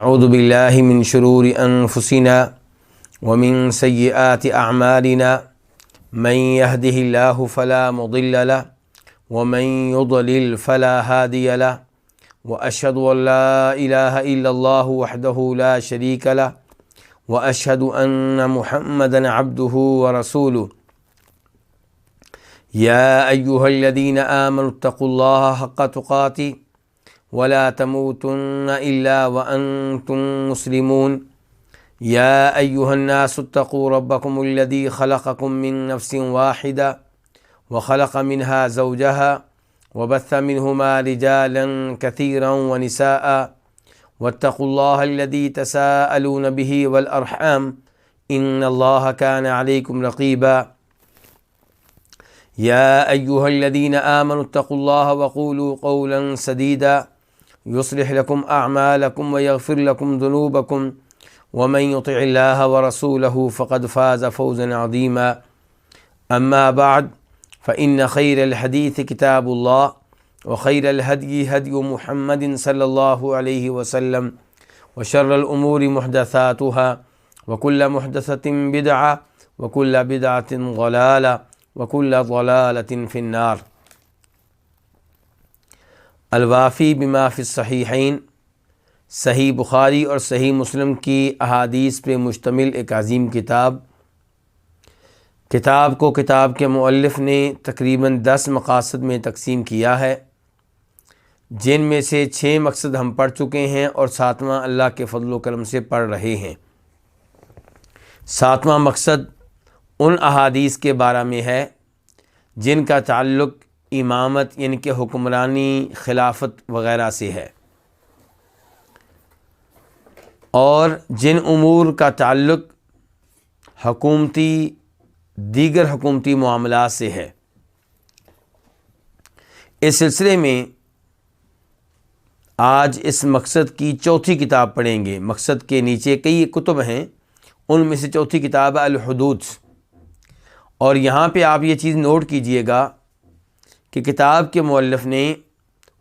اعوذ باللہ من شرور انفسنا ومن سیئات اعمالنا من يهده الله فلا مضل له ومن يضلل فلا هادي له واشهد ان لا اله الا الله وحده لا شريك له واشهد ان محمدا عبده ورسوله يا ايها الذين آمنوا اتقوا الله حق تقاته ولا تموتن الا وانتم مسلمون يا ايها الناس اتقوا ربكم الذي خلقكم من نفس واحدة وخلق منها زوجها وبث منهما رجالا كثيرا ونساء واتقوا الله الذي تساءلون به والأرحام إن الله كان عليكم رقيبا يا أيها الذين آمنوا اتقوا الله وقولوا قولا سديدا يصلح لكم أعمالكم ويغفر لكم ذنوبكم ومن يطع الله ورسوله فقد فاز فوزا عظيما أما بعد فإن خير الحديث كتاب الله وخير الهدي هدي محمد صلى الله عليه وسلم وشر الأمور محدثاتها وكل محدثة بدعة وكل بدعة ضلالة وكل ضلالة في النار۔ الوافی بما فی الصحیحین، صحیح بخاری اور صحیح مسلم کی احادیث پہ مشتمل ایک عظیم کتاب کو کتاب کے مؤلف نے تقریباً 10 مقاصد میں تقسیم کیا ہے، جن میں سے 6 مقصد ہم پڑھ چکے ہیں اور 7واں اللہ کے فضل و کرم سے پڑھ رہے ہیں۔ 7واں مقصد ان احادیث کے بارے میں ہے جن کا تعلق امامت یعنی کہ حکمرانی، خلافت وغیرہ سے ہے، اور جن امور کا تعلق دیگر حکومتی معاملات سے ہے۔ اس سلسلے میں آج اس مقصد کی چوتھی کتاب پڑھیں گے۔ مقصد کے نیچے کئی کتب ہیں، ان میں سے چوتھی کتاب ہے الحدود۔ اور یہاں پہ آپ یہ چیز نوٹ کیجئے گا کہ کتاب کے مؤلف نے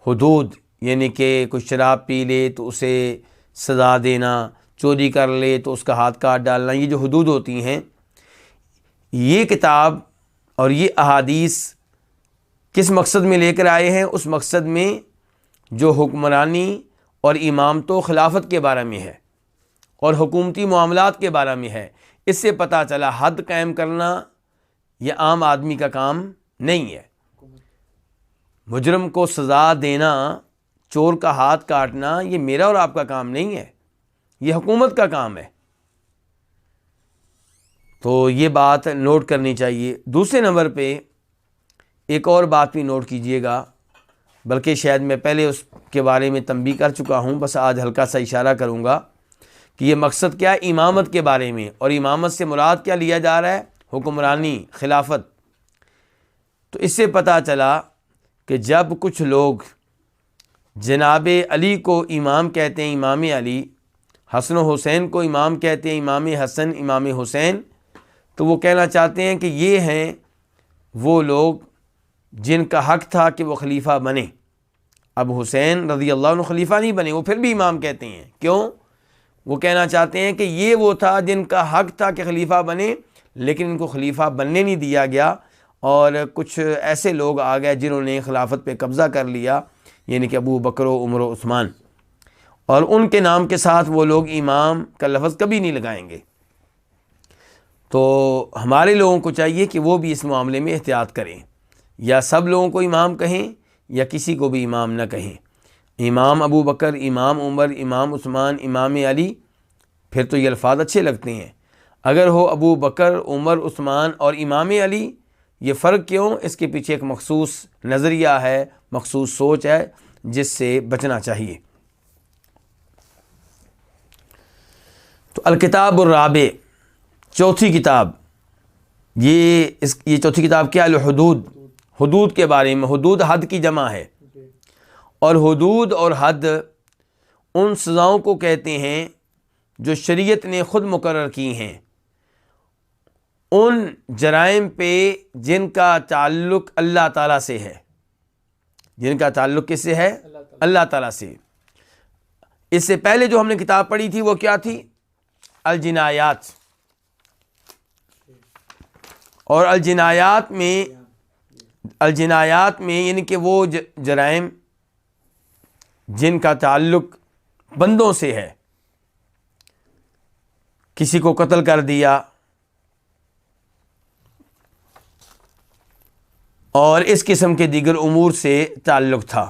حدود یعنی کہ کوئی شراب پی لے تو اسے سزا دینا، چوری کر لے تو اس کا ہاتھ کاٹ ڈالنا، یہ جو حدود ہوتی ہیں، یہ کتاب اور یہ احادیث کس مقصد میں لے کر آئے ہیں؟ اس مقصد میں جو حکمرانی اور امامت و خلافت کے بارے میں ہے اور حکومتی معاملات کے بارے میں ہے۔ اس سے پتہ چلا حد قائم کرنا یہ عام آدمی کا کام نہیں ہے، مجرم کو سزا دینا، چور کا ہاتھ کاٹنا یہ میرا اور آپ کا کام نہیں ہے، یہ حکومت کا کام ہے۔ تو یہ بات نوٹ کرنی چاہیے۔ دوسرے نمبر پہ ایک اور بات بھی نوٹ کیجئے گا، بلکہ شاید میں پہلے اس کے بارے میں تنبیہ کر چکا ہوں، بس آج ہلکا سا اشارہ کروں گا کہ یہ مقصد کیا ہے امامت کے بارے میں، اور امامت سے مراد کیا لیا جا رہا ہے؟ حکمرانی، خلافت۔ تو اس سے پتہ چلا کہ جب کچھ لوگ جناب علی کو امام کہتے ہیں، امام علی، حسن و حسین کو امام کہتے ہیں، امام حسن، امام حسین، تو وہ کہنا چاہتے ہیں کہ یہ ہیں وہ لوگ جن کا حق تھا کہ وہ خلیفہ بنے۔ اب حسین رضی اللہ عنہ خلیفہ نہیں بنے، وہ پھر بھی امام کہتے ہیں۔ کیوں؟ وہ کہنا چاہتے ہیں کہ یہ وہ تھا جن کا حق تھا کہ خلیفہ بنے، لیکن ان کو خلیفہ بننے نہیں دیا گیا، اور کچھ ایسے لوگ آ گئے جنہوں نے خلافت پہ قبضہ کر لیا، یعنی کہ ابو بکر و عمر و عثمان، اور ان کے نام کے ساتھ وہ لوگ امام کا لفظ کبھی نہیں لگائیں گے۔ تو ہمارے لوگوں کو چاہیے کہ وہ بھی اس معاملے میں احتیاط کریں، یا سب لوگوں کو امام کہیں یا کسی کو بھی امام نہ کہیں۔ امام ابو بکر، امام عمر، امام عثمان، امام علی، پھر تو یہ الفاظ اچھے لگتے ہیں۔ اگر ہو ابو بکر، عمر، عثمان اور امام علی، یہ فرق کیوں؟ اس کے پیچھے ایک مخصوص نظریہ ہے، مخصوص سوچ ہے جس سے بچنا چاہیے۔ تو الکتاب الرابع، چوتھی کتاب، یہ چوتھی کتاب کیا؟ الحدود، حدود کے بارے میں۔ حدود حد کی جمع ہے، اور حدود اور حد ان سزاؤں کو کہتے ہیں جو شریعت نے خود مقرر کی ہیں، ان جرائم پہ جن کا تعلق اللہ تعالیٰ سے ہے، جن کا تعلق کس سے ہے؟ اللہ تعالیٰ سے۔ اس سے پہلے جو ہم نے کتاب پڑھی تھی وہ کیا تھی؟ الجنایات. اور الجنایات میں یعنی کہ وہ جرائم جن کا تعلق بندوں سے ہے، کسی کو قتل کر دیا، اور اس قسم کے دیگر امور سے تعلق تھا.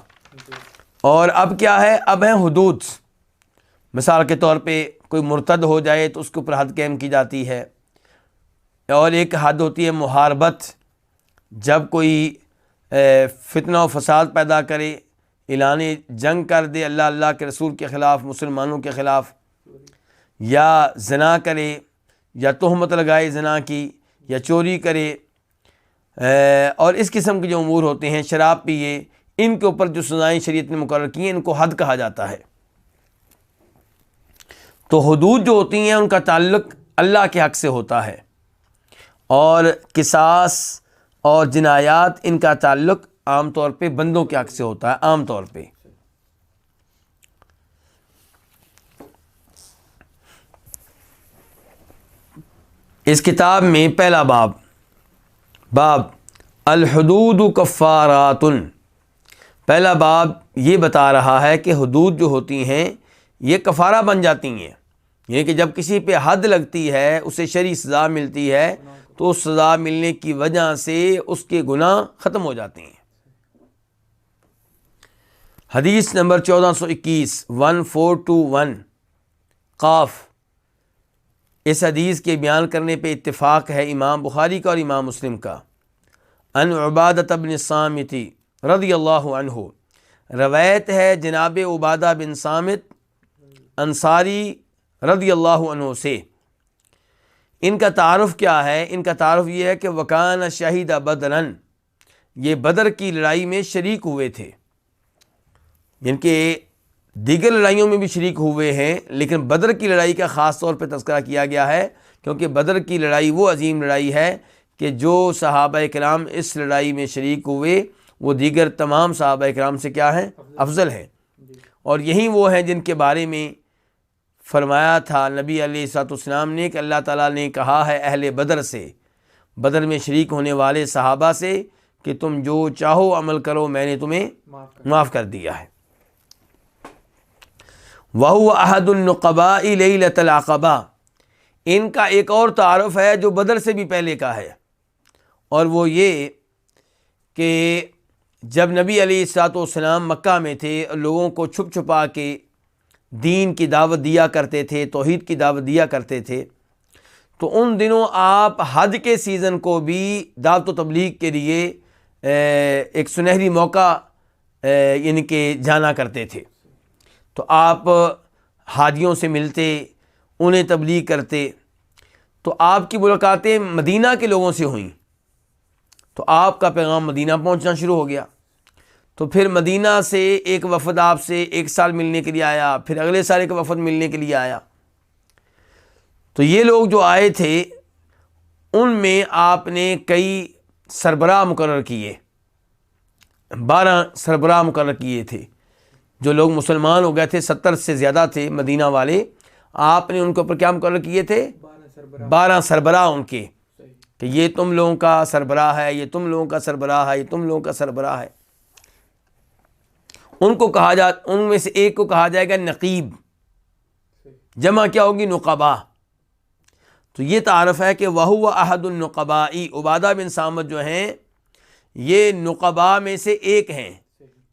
اور اب کیا ہے؟ اب ہیں حدود. مثال کے طور پہ کوئی مرتد ہو جائے تو اس کے اوپر حد قائم کی جاتی ہے. اور ایک حد ہوتی ہے محاربت، جب کوئی فتنہ و فساد پیدا کرے، اعلان جنگ کر دے اللہ کے رسول کے خلاف، مسلمانوں کے خلاف، یا زنا کرے، یا تہمت لگائے زنا کی، یا چوری کرے، اور اس قسم کے جو امور ہوتے ہیں، شراب پیے، ان کے اوپر جو سزائیں شریعت نے مقرر کی ہیں ان کو حد کہا جاتا ہے. تو حدود جو ہوتی ہیں ان کا تعلق اللہ کے حق سے ہوتا ہے، اور قصاص اور جنایات ان کا تعلق عام طور پہ بندوں کے حق سے ہوتا ہے. عام طور پہ اس کتاب میں پہلا باب الحدود کفارات، پہلا باب یہ بتا رہا ہے کہ حدود جو ہوتی ہیں یہ کفارہ بن جاتی ہیں. یعنی کہ جب کسی پہ حد لگتی ہے، اسے شرعی سزا ملتی ہے، تو اس سزا ملنے کی وجہ سے اس کے گناہ ختم ہو جاتے ہیں. حدیث نمبر 1421 1421 قاف. اس حدیث کے بیان کرنے پہ اتفاق ہے امام بخاری کا اور امام مسلم کا. ان عبادہ بن الصامت رضی اللہ عنہ، روایت ہے جناب عبادہ بن صامت انصاری رضی اللہ عنہ سے. ان کا تعارف کیا ہے؟ ان کا تعارف یہ ہے کہ وکان شہید بدرن، یہ بدر کی لڑائی میں شریک ہوئے تھے. جن کے دیگر لڑائیوں میں بھی شریک ہوئے ہیں، لیکن بدر کی لڑائی کا خاص طور پہ تذکرہ کیا گیا ہے، کیونکہ بدر کی لڑائی وہ عظیم لڑائی ہے کہ جو صحابہ کرام اس لڑائی میں شریک ہوئے وہ دیگر تمام صحابہ کرام سے کیا ہیں؟ افضل ہیں. اور یہی وہ ہیں جن کے بارے میں فرمایا تھا نبی علیہ الصلوۃ والسلام نے کہ اللہ تعالیٰ نے کہا ہے اہل بدر سے، بدر میں شریک ہونے والے صحابہ سے، کہ تم جو چاہو عمل کرو، میں نے تمہیں معاف کر دیا ہے. وَهُوَ أَحَدُ النُّقَبَاءِ لَيْلَةَ الْعَقَبَةِ، ان کا ایک اور تعارف ہے جو بدر سے بھی پہلے کا ہے، اور وہ یہ کہ جب نبی علیہ الصلوۃ والسلام مکہ میں تھے، لوگوں کو چھپ چھپا کے دین کی دعوت دیا کرتے تھے، توحید کی دعوت دیا کرتے تھے، تو ان دنوں آپ حج کے سیزن کو بھی دعوت و تبلیغ کے لیے ایک سنہری موقع یعنی کہ جانا کرتے تھے. تو آپ حاجیوں سے ملتے، انہیں تبلیغ کرتے. تو آپ کی ملاقاتیں مدینہ کے لوگوں سے ہوئیں، تو آپ کا پیغام مدینہ پہنچنا شروع ہو گیا. تو پھر مدینہ سے ایک وفد آپ سے ایک سال ملنے کے لیے آیا، پھر اگلے سال ایک وفد ملنے کے لیے آیا. تو یہ لوگ جو آئے تھے ان میں آپ نے کئی سربراہ مقرر کیے، 12 سربراہ مقرر کیے تھے. جو لوگ مسلمان ہو گئے تھے 70 سے زیادہ تھے مدینہ والے، آپ نے ان کے اوپر کیا مقرر کیے تھے؟ 12 سربراہ ان کے، کہ یہ تم لوگوں کا سربراہ ہے، یہ تم لوگوں کا سربراہ ہے، یہ تم لوگوں کا سربراہ ہے. ان میں سے ایک کو کہا جائے گا نقیب، جمع کیا ہوگی؟ نقبا. تو یہ تعارف ہے کہ وَهُوَ أَحَدُ النُّقَبَاءِ، عبادہ بن صامت جو ہیں یہ نقبا میں سے ایک ہیں،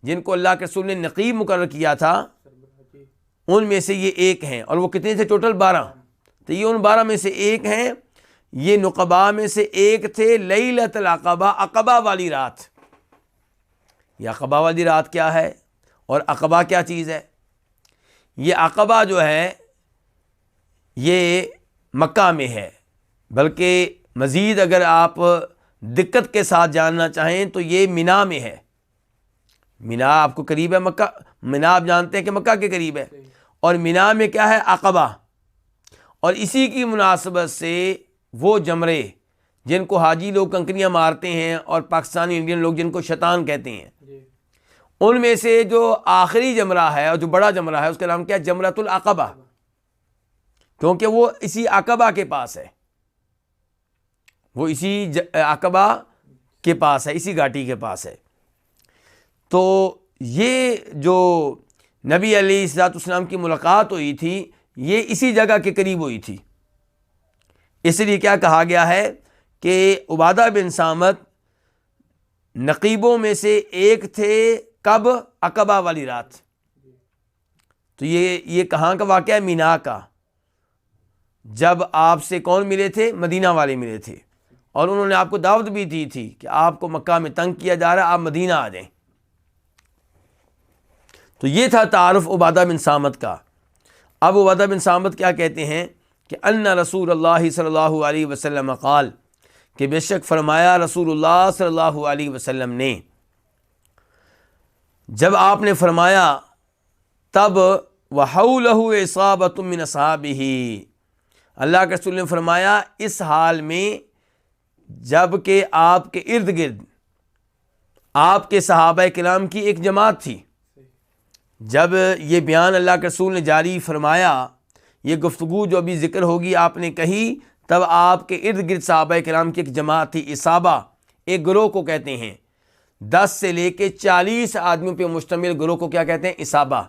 جن کو اللہ کے رسول نے نقیب مقرر کیا تھا، ان میں سے یہ ایک ہیں. اور وہ کتنے تھے ٹوٹل؟ 12. تو یہ ان 12 میں سے ایک ہیں. یہ نقبا میں سے ایک تھے لیلۃ العقبہ، عقبہ والی رات. یہ عقبہ والی رات کیا ہے اور عقبہ کیا چیز ہے؟ یہ عقبہ جو ہے یہ مکہ میں ہے، بلکہ مزید اگر آپ دقت کے ساتھ جاننا چاہیں تو یہ مینا میں ہے. مینا آپ کو قریب ہے، مکہ مینا آپ جانتے ہیں کہ مکہ کے قریب ہے، اور مینا میں کیا ہے؟ عقبہ. اور اسی کی مناسبت سے وہ جمرے جن کو حاجی لوگ کنکریاں مارتے ہیں اور پاکستانی انڈین لوگ جن کو شیطان کہتے ہیں، ان میں سے جو آخری جمرہ ہے اور جو بڑا جمرہ ہے اس کا نام کیا ہے؟ جمرۃ العقبہ، کیونکہ وہ اسی عقبہ کے پاس ہے، وہ اسی عقبہ کے پاس ہے، اسی گھاٹی کے پاس ہے۔ تو یہ جو نبی علیہ الصلوۃ والسلام کی ملاقات ہوئی تھی یہ اسی جگہ کے قریب ہوئی تھی، اس لیے کیا کہا گیا ہے کہ عبادہ بن صامت نقیبوں میں سے ایک تھے۔ کب؟ عقبہ والی رات۔ تو یہ کہاں کا واقعہ ہے؟ مینا کا، جب آپ سے کون ملے تھے؟ مدینہ والے ملے تھے، اور انہوں نے آپ کو دعوت بھی دی تھی کہ آپ کو مکہ میں تنگ کیا جا رہا ہے، آپ مدینہ آ جائیں۔ تو یہ تھا تعارف عبادہ بن صامت کا۔ اب عبادہ بن صامت کیا کہتے ہیں کہ ان رسول اللہ صلی اللہ علیہ وسلم قال، کہ بے شک فرمایا رسول اللہ صلی اللہ علیہ وسلم نے، جب آپ نے فرمایا تب وحولہ اصابۃ من اصحابہ، اللہ کے رسول نے فرمایا اس حال میں جب کہ آپ کے ارد گرد آپ کے صحابہ کرام کی ایک جماعت تھی۔ جب یہ بیان اللہ کے رسول نے جاری فرمایا، یہ گفتگو جو ابھی ذکر ہوگی آپ نے کہی، تب آپ کے ارد گرد صحابہ کرام کی ایک جماعت تھی۔ اصابہ ایک گروہ کو کہتے ہیں، 10 سے لے کے 40 آدمیوں پہ مشتمل گروہ کو کیا کہتے ہیں؟ اصابہ۔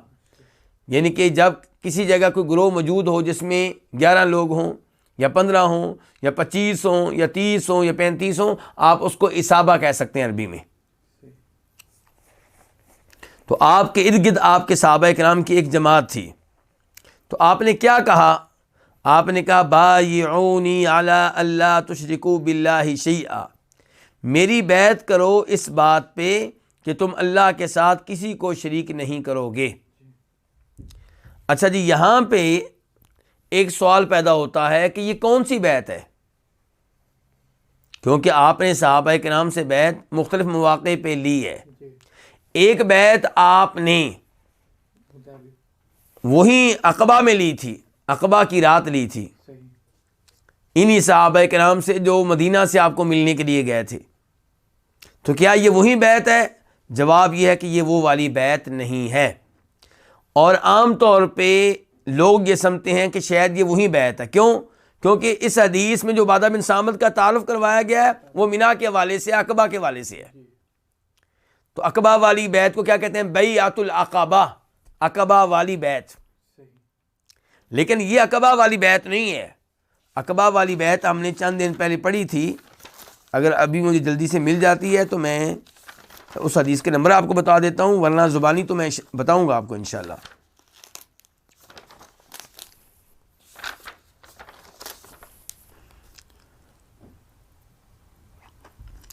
یعنی کہ جب کسی جگہ کوئی گروہ موجود ہو جس میں 11 لوگ ہوں یا 15 ہوں یا 25 ہوں یا 30 ہوں یا 35 ہوں، آپ اس کو اصابہ کہہ سکتے ہیں عربی میں۔ تو آپ کے ارد گرد آپ کے صحابہ کرام کی ایک جماعت تھی۔ تو آپ نے کیا کہا؟ آپ نے کہا بایعونی علی اللہ تشرکوا باللہ شیئا، میری بیعت کرو اس بات پہ کہ تم اللہ کے ساتھ کسی کو شریک نہیں کرو گے۔ اچھا جی، یہاں پہ ایک سوال پیدا ہوتا ہے کہ یہ کون سی بیعت ہے؟ کیونکہ آپ نے صحابہ کرام سے بیعت مختلف مواقع پہ لی ہے۔ ایک بیعت آپ نے وہی عقبہ میں لی تھی، عقبہ کی رات لی تھی، انہی صحابہ کرام سے جو مدینہ سے آپ کو ملنے کے لیے گئے تھے۔ تو کیا یہ وہی بیعت ہے؟ جواب یہ ہے کہ یہ وہ والی بیعت نہیں ہے، اور عام طور پہ لوگ یہ سمجھتے ہیں کہ شاید یہ وہی بیعت ہے۔ کیوں؟ کیونکہ اس حدیث میں جو عبادہ بن صامت کا تعارف کروایا گیا ہے وہ مینا کے حوالے سے، عقبہ کے حوالے سے ہے۔ تو عقبہ والی بیعت کو کیا کہتے ہیں؟ بیعۃ العقبہ، عقبہ والی بیعت۔ لیکن یہ عقبہ والی بیعت نہیں ہے۔ عقبہ والی بیعت ہم نے چند دن پہلے پڑھی تھی، اگر ابھی مجھے جلدی سے مل جاتی ہے تو میں اس حدیث کے نمبر آپ کو بتا دیتا ہوں، ورنہ زبانی تو میں بتاؤں گا آپ کو انشاءاللہ۔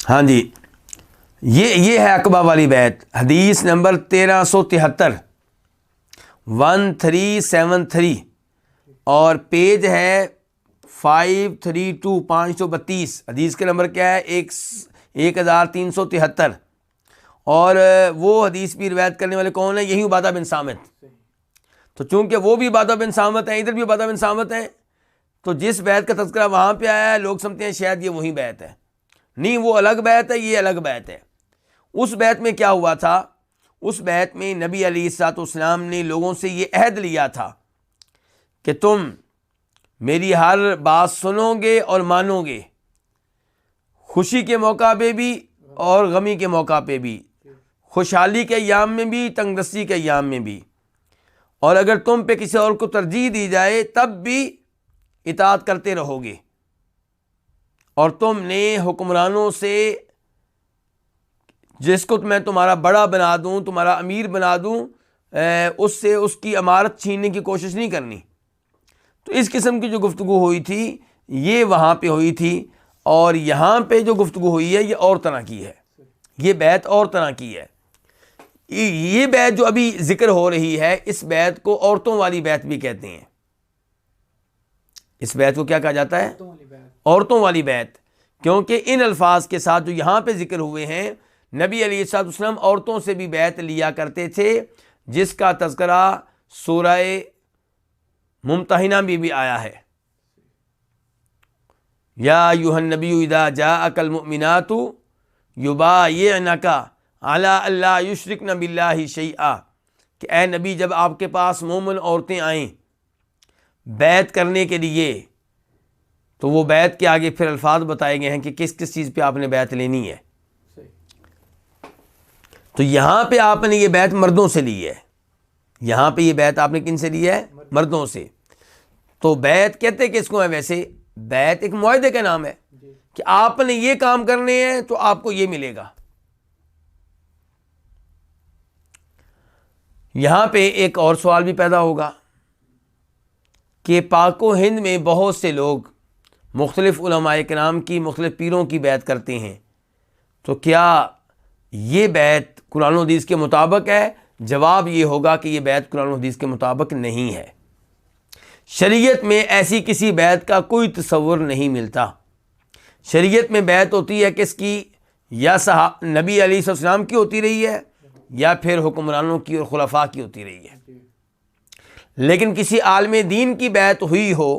ہاں جی، یہ ہے عقبہ والی بیعت، حدیث نمبر 1373، 1373، اور پیج ہے 532، 532۔ حدیث کا نمبر کیا ہے؟ 1373۔ اور وہ حدیث بھی روایت کرنے والے کون ہیں؟ یہی عبادہ بن صامت۔ تو چونکہ وہ بھی عبادہ بن صامت ہیں، ادھر بھی عبادہ بن صامت ہیں، تو جس بیعت کا تذکرہ وہاں پہ آیا ہے لوگ سمجھتے ہیں شاید یہ وہی بیعت ہے۔ نہیں، وہ الگ بیعت ہے، یہ الگ بیعت ہے۔ اس بیعت میں کیا ہوا تھا؟ اس بیعت میں نبی علیہ الصلوۃ والسلام نے لوگوں سے یہ عہد لیا تھا کہ تم میری ہر بات سنو گے اور مانو گے، خوشی کے موقع پہ بھی اور غمی کے موقع پہ بھی، خوشحالی کے ایام میں بھی، تنگ دستی کے ایام میں بھی، اور اگر تم پہ کسی اور کو ترجیح دی جائے تب بھی اطاعت کرتے رہو گے، اور تم نے حکمرانوں سے جس کو میں تمہارا بڑا بنا دوں، تمہارا امیر بنا دوں، اس سے اس کی امارت چھیننے کی کوشش نہیں کرنی۔ تو اس قسم کی جو گفتگو ہوئی تھی یہ وہاں پہ ہوئی تھی، اور یہاں پہ جو گفتگو ہوئی ہے یہ اور طرح کی ہے، یہ بیعت اور طرح کی ہے۔ یہ بیعت جو ابھی ذکر ہو رہی ہے اس بیعت کو عورتوں والی بیعت بھی کہتے ہیں۔ اس بیعت کو کیا کہا جاتا ہے؟ عورتوں والی بیعت، کیونکہ ان الفاظ کے ساتھ جو یہاں پہ ذکر ہوئے ہیں نبی علیہ الصلوۃ والسلام عورتوں سے بھی بیعت لیا کرتے تھے، جس کا تذکرہ سورہ ممتحنہ میں بھی آیا ہے۔ یا ایھا النبی اذا جاءک المؤمنات یبایعنک علی اللہ یشرکن باللہ شیئا، کہ اے نبی جب آپ کے پاس مومن عورتیں آئیں بیعت کرنے کے لیے تو وہ بیعت کے آگے پھر الفاظ بتائے گئے ہیں کہ کس کس چیز پہ آپ نے بیعت لینی ہے. تو یہاں پہ آپ نے یہ بیعت مردوں سے لی ہے، یہاں پہ یہ بیعت آپ نے کن سے لی ہے؟ مردوں سے. تو بیعت کہتے کس کو ہے؟ ویسے بیعت ایک معاہدے کا نام ہے کہ آپ نے یہ کام کرنے ہیں تو آپ کو یہ ملے گا. یہاں پہ ایک اور سوال بھی پیدا ہوگا کہ پاک و ہند میں بہت سے لوگ مختلف علماء کرام کی مختلف پیروں کی بیعت کرتے ہیں، تو کیا یہ بیعت قرآن و حدیث کے مطابق ہے؟ جواب یہ ہوگا کہ یہ بیعت قرآن و حدیث کے مطابق نہیں ہے. شریعت میں ایسی کسی بیعت کا کوئی تصور نہیں ملتا. شریعت میں بیعت ہوتی ہے کس کی؟ یا نبی علیہ السلام کی ہوتی رہی ہے یا پھر حکمرانوں کی اور خلفاء کی ہوتی رہی ہے. لیکن کسی عالم دین کی بیعت ہوئی ہو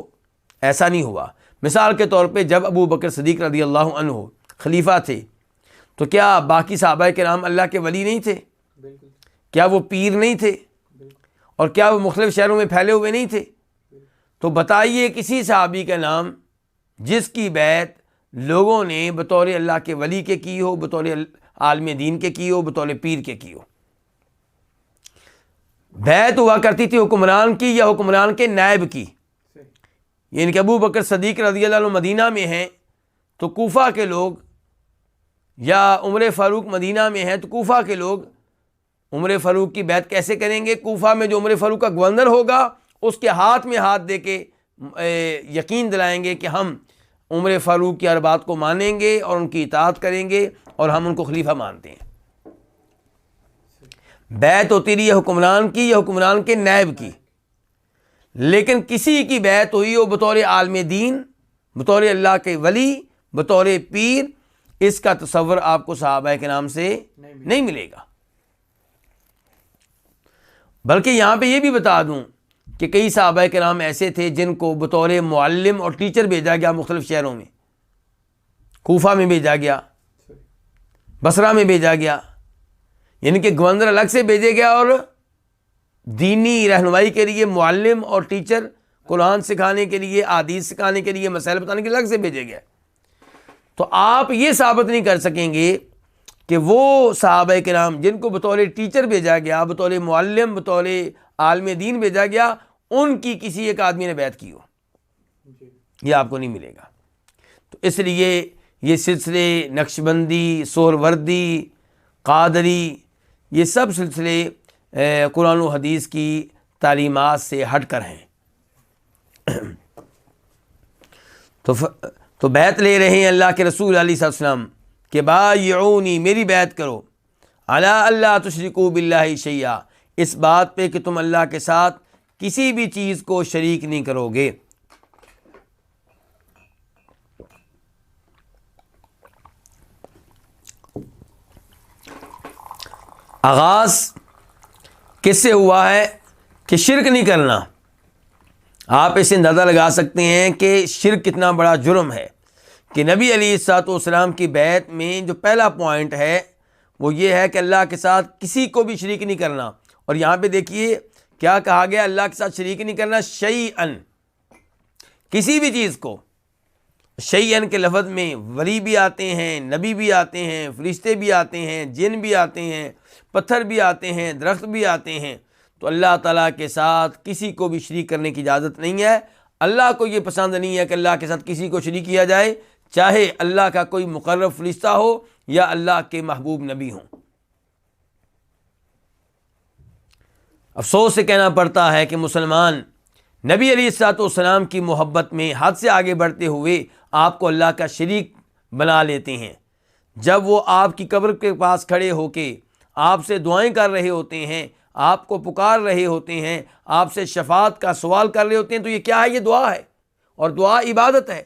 ایسا نہیں ہوا. مثال کے طور پہ جب ابو بکر صدیق رضی اللہ عنہ خلیفہ تھے تو کیا باقی صحابہ کرام اللہ کے ولی نہیں تھے؟ کیا وہ پیر نہیں تھے؟ اور کیا وہ مختلف شہروں میں پھیلے ہوئے نہیں تھے؟ تو بتائیے کسی صحابی کا نام جس کی بیعت لوگوں نے بطور اللہ کے ولی کے کی ہو، بطور عالم دین کے کی ہو، بطور پیر کے کی ہو. بیعت ہوا کرتی تھی حکمران کی یا حکمران کے نائب کی. یعنی کہ ابو بکر صدیق رضی اللہ عنہ مدینہ میں ہیں تو کوفہ کے لوگ، یا عمر فاروق مدینہ میں ہیں تو کوفہ کے لوگ عمر فاروق کی بیعت کیسے کریں گے؟ کوفہ میں جو عمر فاروق کا گورنر ہوگا اس کے ہاتھ میں ہاتھ دے کے یقین دلائیں گے کہ ہم عمر فاروق کی ہر بات کو مانیں گے اور ان کی اطاعت کریں گے اور ہم ان کو خلیفہ مانتے ہیں. بیعت ہوتی رہی ہے حکمران کی یا حکمران کے نائب کی. لیکن کسی کی بیعت ہوئی ہو بطور عالم دین، بطور اللہ کے ولی، بطور پیر، اس کا تصور آپ کو صحابہ کے نام سے نہیں ملے گا. بلکہ یہاں پہ یہ بھی بتا دوں کہ کئی صحابہ کرام ایسے تھے جن کو بطور معلم اور ٹیچر بھیجا گیا مختلف شہروں میں. کوفہ میں بھیجا گیا، بصرہ میں بھیجا گیا، یعنی کہ گورنر الگ سے بھیجے گیا اور دینی رہنمائی کے لیے معلم اور ٹیچر قرآن سکھانے کے لیے، احادیث سکھانے کے لیے، مسائل بتانے کے لیے الگ سے بھیجے گیا. تو آپ یہ ثابت نہیں کر سکیں گے کہ وہ صحابہ کرام جن کو بطور ٹیچر بھیجا گیا، بطور معلم، بطور عالم دین بھیجا گیا، ان کی کسی ایک آدمی نے بیعت کی ہو، یہ آپ کو نہیں ملے گا. تو اس لیے یہ سلسلے نقشبندی، سہروردی، قادری، یہ سب سلسلے قرآن و حدیث کی تعلیمات سے ہٹ کر ہیں. تو بیعت لے رہے ہیں اللہ کے رسول علیہ السلام کہ بایعونی، میری بیعت کرو، علی اللہ تشرکوا باللہ شیئا، اس بات پہ کہ تم اللہ کے ساتھ کسی بھی چیز کو شریک نہیں کرو گے. آغاز کس سے ہوا ہے کہ شرک نہیں کرنا. آپ اسے اندازہ لگا سکتے ہیں کہ شرک کتنا بڑا جرم ہے کہ نبی علیہ الصلوۃ والسلام کی بیعت میں جو پہلا پوائنٹ ہے وہ یہ ہے کہ اللہ کے ساتھ کسی کو بھی شریک نہیں کرنا. اور یہاں پہ دیکھیے کیا کہا گیا، اللہ کے ساتھ شریک نہیں کرنا، شیئن، کسی بھی چیز کو. شیئن کے لفظ میں ولی بھی آتے ہیں، نبی بھی آتے ہیں، فرشتے بھی آتے ہیں، جن بھی آتے ہیں، پتھر بھی آتے ہیں، درخت بھی آتے ہیں. تو اللہ تعالیٰ کے ساتھ کسی کو بھی شریک کرنے کی اجازت نہیں ہے. اللہ کو یہ پسند نہیں ہے کہ اللہ کے ساتھ کسی کو شریک کیا جائے، چاہے اللہ کا کوئی مقرب فرشتہ ہو یا اللہ کے محبوب نبی ہوں. افسوس سے کہنا پڑتا ہے کہ مسلمان نبی علیہ الصلوۃ والسلام کی محبت میں حد سے آگے بڑھتے ہوئے آپ کو اللہ کا شریک بنا لیتے ہیں. جب وہ آپ کی قبر کے پاس کھڑے ہو کے آپ سے دعائیں کر رہے ہوتے ہیں، آپ کو پکار رہے ہوتے ہیں، آپ سے شفاعت کا سوال کر رہے ہوتے ہیں، تو یہ کیا ہے؟ یہ دعا ہے، اور دعا عبادت ہے.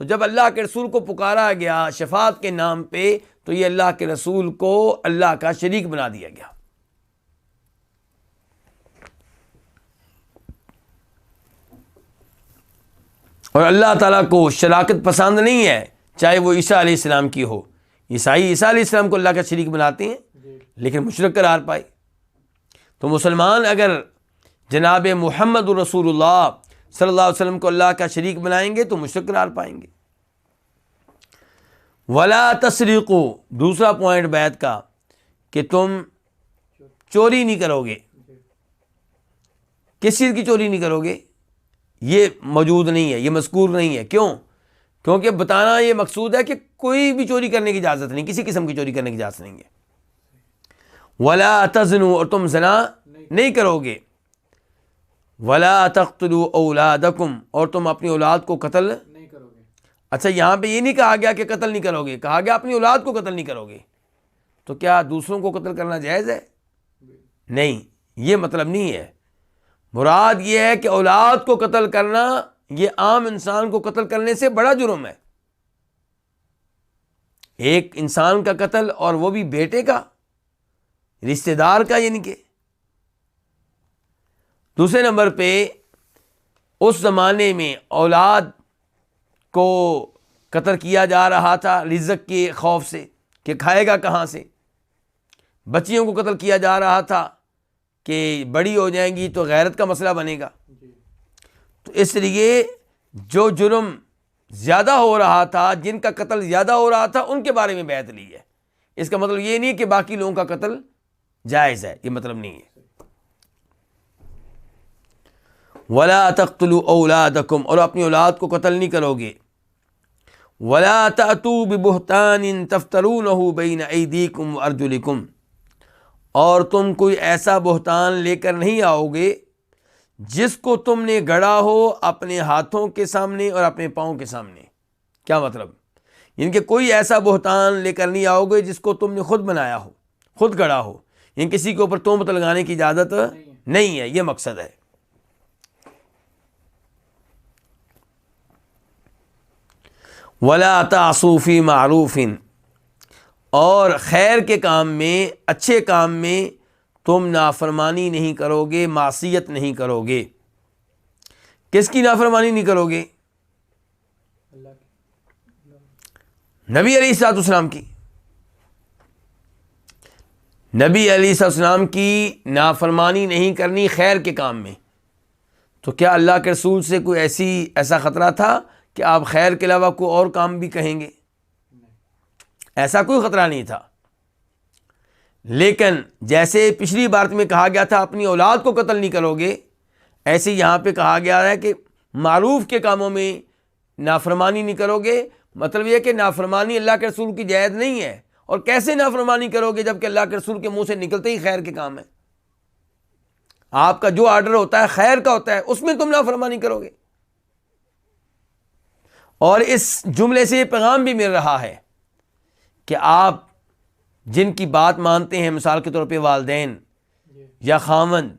تو جب اللہ کے رسول کو پکارا گیا شفاعت کے نام پہ تو یہ اللہ کے رسول کو اللہ کا شریک بنا دیا گیا. اور اللہ تعالیٰ کو شراکت پسند نہیں ہے، چاہے وہ عیسیٰ علیہ السلام کی ہو. عیسائی عیسیٰ علیہ السلام کو اللہ کا شریک بناتے ہیں، لیکن مشرک قرار پائے. تو مسلمان اگر جناب محمد رسول اللہ صلی اللہ علیہ وسلم کو اللہ کا شریک بنائیں گے تو مشرک قرار پائیں گے. ولا تسرقوا، دوسرا پوائنٹ بیعت کا کہ تم چوری نہیں کرو گے. کس چیز کی چوری نہیں کرو گے؟ یہ موجود نہیں ہے، یہ مذکور نہیں ہے. کیوں؟ کیونکہ بتانا یہ مقصود ہے کہ کوئی بھی چوری کرنے کی اجازت نہیں، کسی قسم کی چوری کرنے کی اجازت نہیں ہے. ولا تزنوا، اور تم زنا نہیں کرو گے. ولا تقتلوا اولادکم، اور تم اپنی اولاد کو قتل نہیں کرو گے. اچھا، یہاں پہ یہ نہیں کہا گیا کہ قتل نہیں کرو گے، کہا گیا اپنی اولاد کو قتل نہیں کرو گے. تو کیا دوسروں کو قتل کرنا جائز ہے؟ نہیں، یہ مطلب نہیں ہے. مراد یہ ہے کہ اولاد کو قتل کرنا یہ عام انسان کو قتل کرنے سے بڑا جرم ہے. ایک انسان کا قتل، اور وہ بھی بیٹے کا، رشتہ دار کا، یعنی کہ دوسرے نمبر پہ اس زمانے میں اولاد کو قتل کیا جا رہا تھا رزق کے خوف سے کہ کھائے گا کہاں سے. بچیوں کو قتل کیا جا رہا تھا کہ بڑی ہو جائیں گی تو غیرت کا مسئلہ بنے گا. تو اس لیے جو جرم زیادہ ہو رہا تھا، جن کا قتل زیادہ ہو رہا تھا، ان کے بارے میں بیعت لی ہے. اس کا مطلب یہ نہیں کہ باقی لوگوں کا قتل جائز ہے، یہ مطلب نہیں ہے. ولا تقتلوا اولادکم، اور اپنی اولاد کو قتل نہیں کرو گے. ولا تأتوا ببہتان تفترونہ بین ایدیکم وارجلکم، اور تم کوئی ایسا بہتان لے کر نہیں آؤ گے جس کو تم نے گڑا ہو اپنے ہاتھوں کے سامنے اور اپنے پاؤں کے سامنے. کیا مطلب؟ یعنی کہ کوئی ایسا بہتان لے کر نہیں آؤ گے جس کو تم نے خود بنایا ہو، خود گڑا ہو، یعنی کسی کے اوپر تہمت لگانے کی اجازت نہیں ہے. یہ مقصد ہے. ولا تعصوا فی معروف، اور خیر کے کام میں، اچھے کام میں تم نافرمانی نہیں کرو گے، معصیت نہیں کرو گے. کس کی نافرمانی نہیں کرو گے؟ نبی علیہ الصلوۃ والسلام کی. نبی علیہ الصلوۃ والسلام کی نافرمانی نہیں کرنی خیر کے کام میں. تو کیا اللہ کے رسول سے کوئی ایسا خطرہ تھا کہ آپ خیر کے علاوہ کوئی اور کام بھی کہیں گے؟ ایسا کوئی خطرہ نہیں تھا. لیکن جیسے پچھلی بات میں کہا گیا تھا اپنی اولاد کو قتل نہیں کرو گے، ایسے یہاں پہ کہا گیا ہے کہ معروف کے کاموں میں نافرمانی نہیں کرو گے. مطلب یہ کہ نافرمانی اللہ کے رسول کی جائز نہیں ہے. اور کیسے نافرمانی کرو گے جبکہ اللہ کے رسول کے منہ سے نکلتے ہی خیر کے کام ہے. آپ کا جو آرڈر ہوتا ہے خیر کا ہوتا ہے، اس میں تم نافرمانی کرو گے. اور اس جملے سے یہ پیغام بھی مل رہا ہے کہ آپ جن کی بات مانتے ہیں، مثال کے طور پہ والدین یا خاوند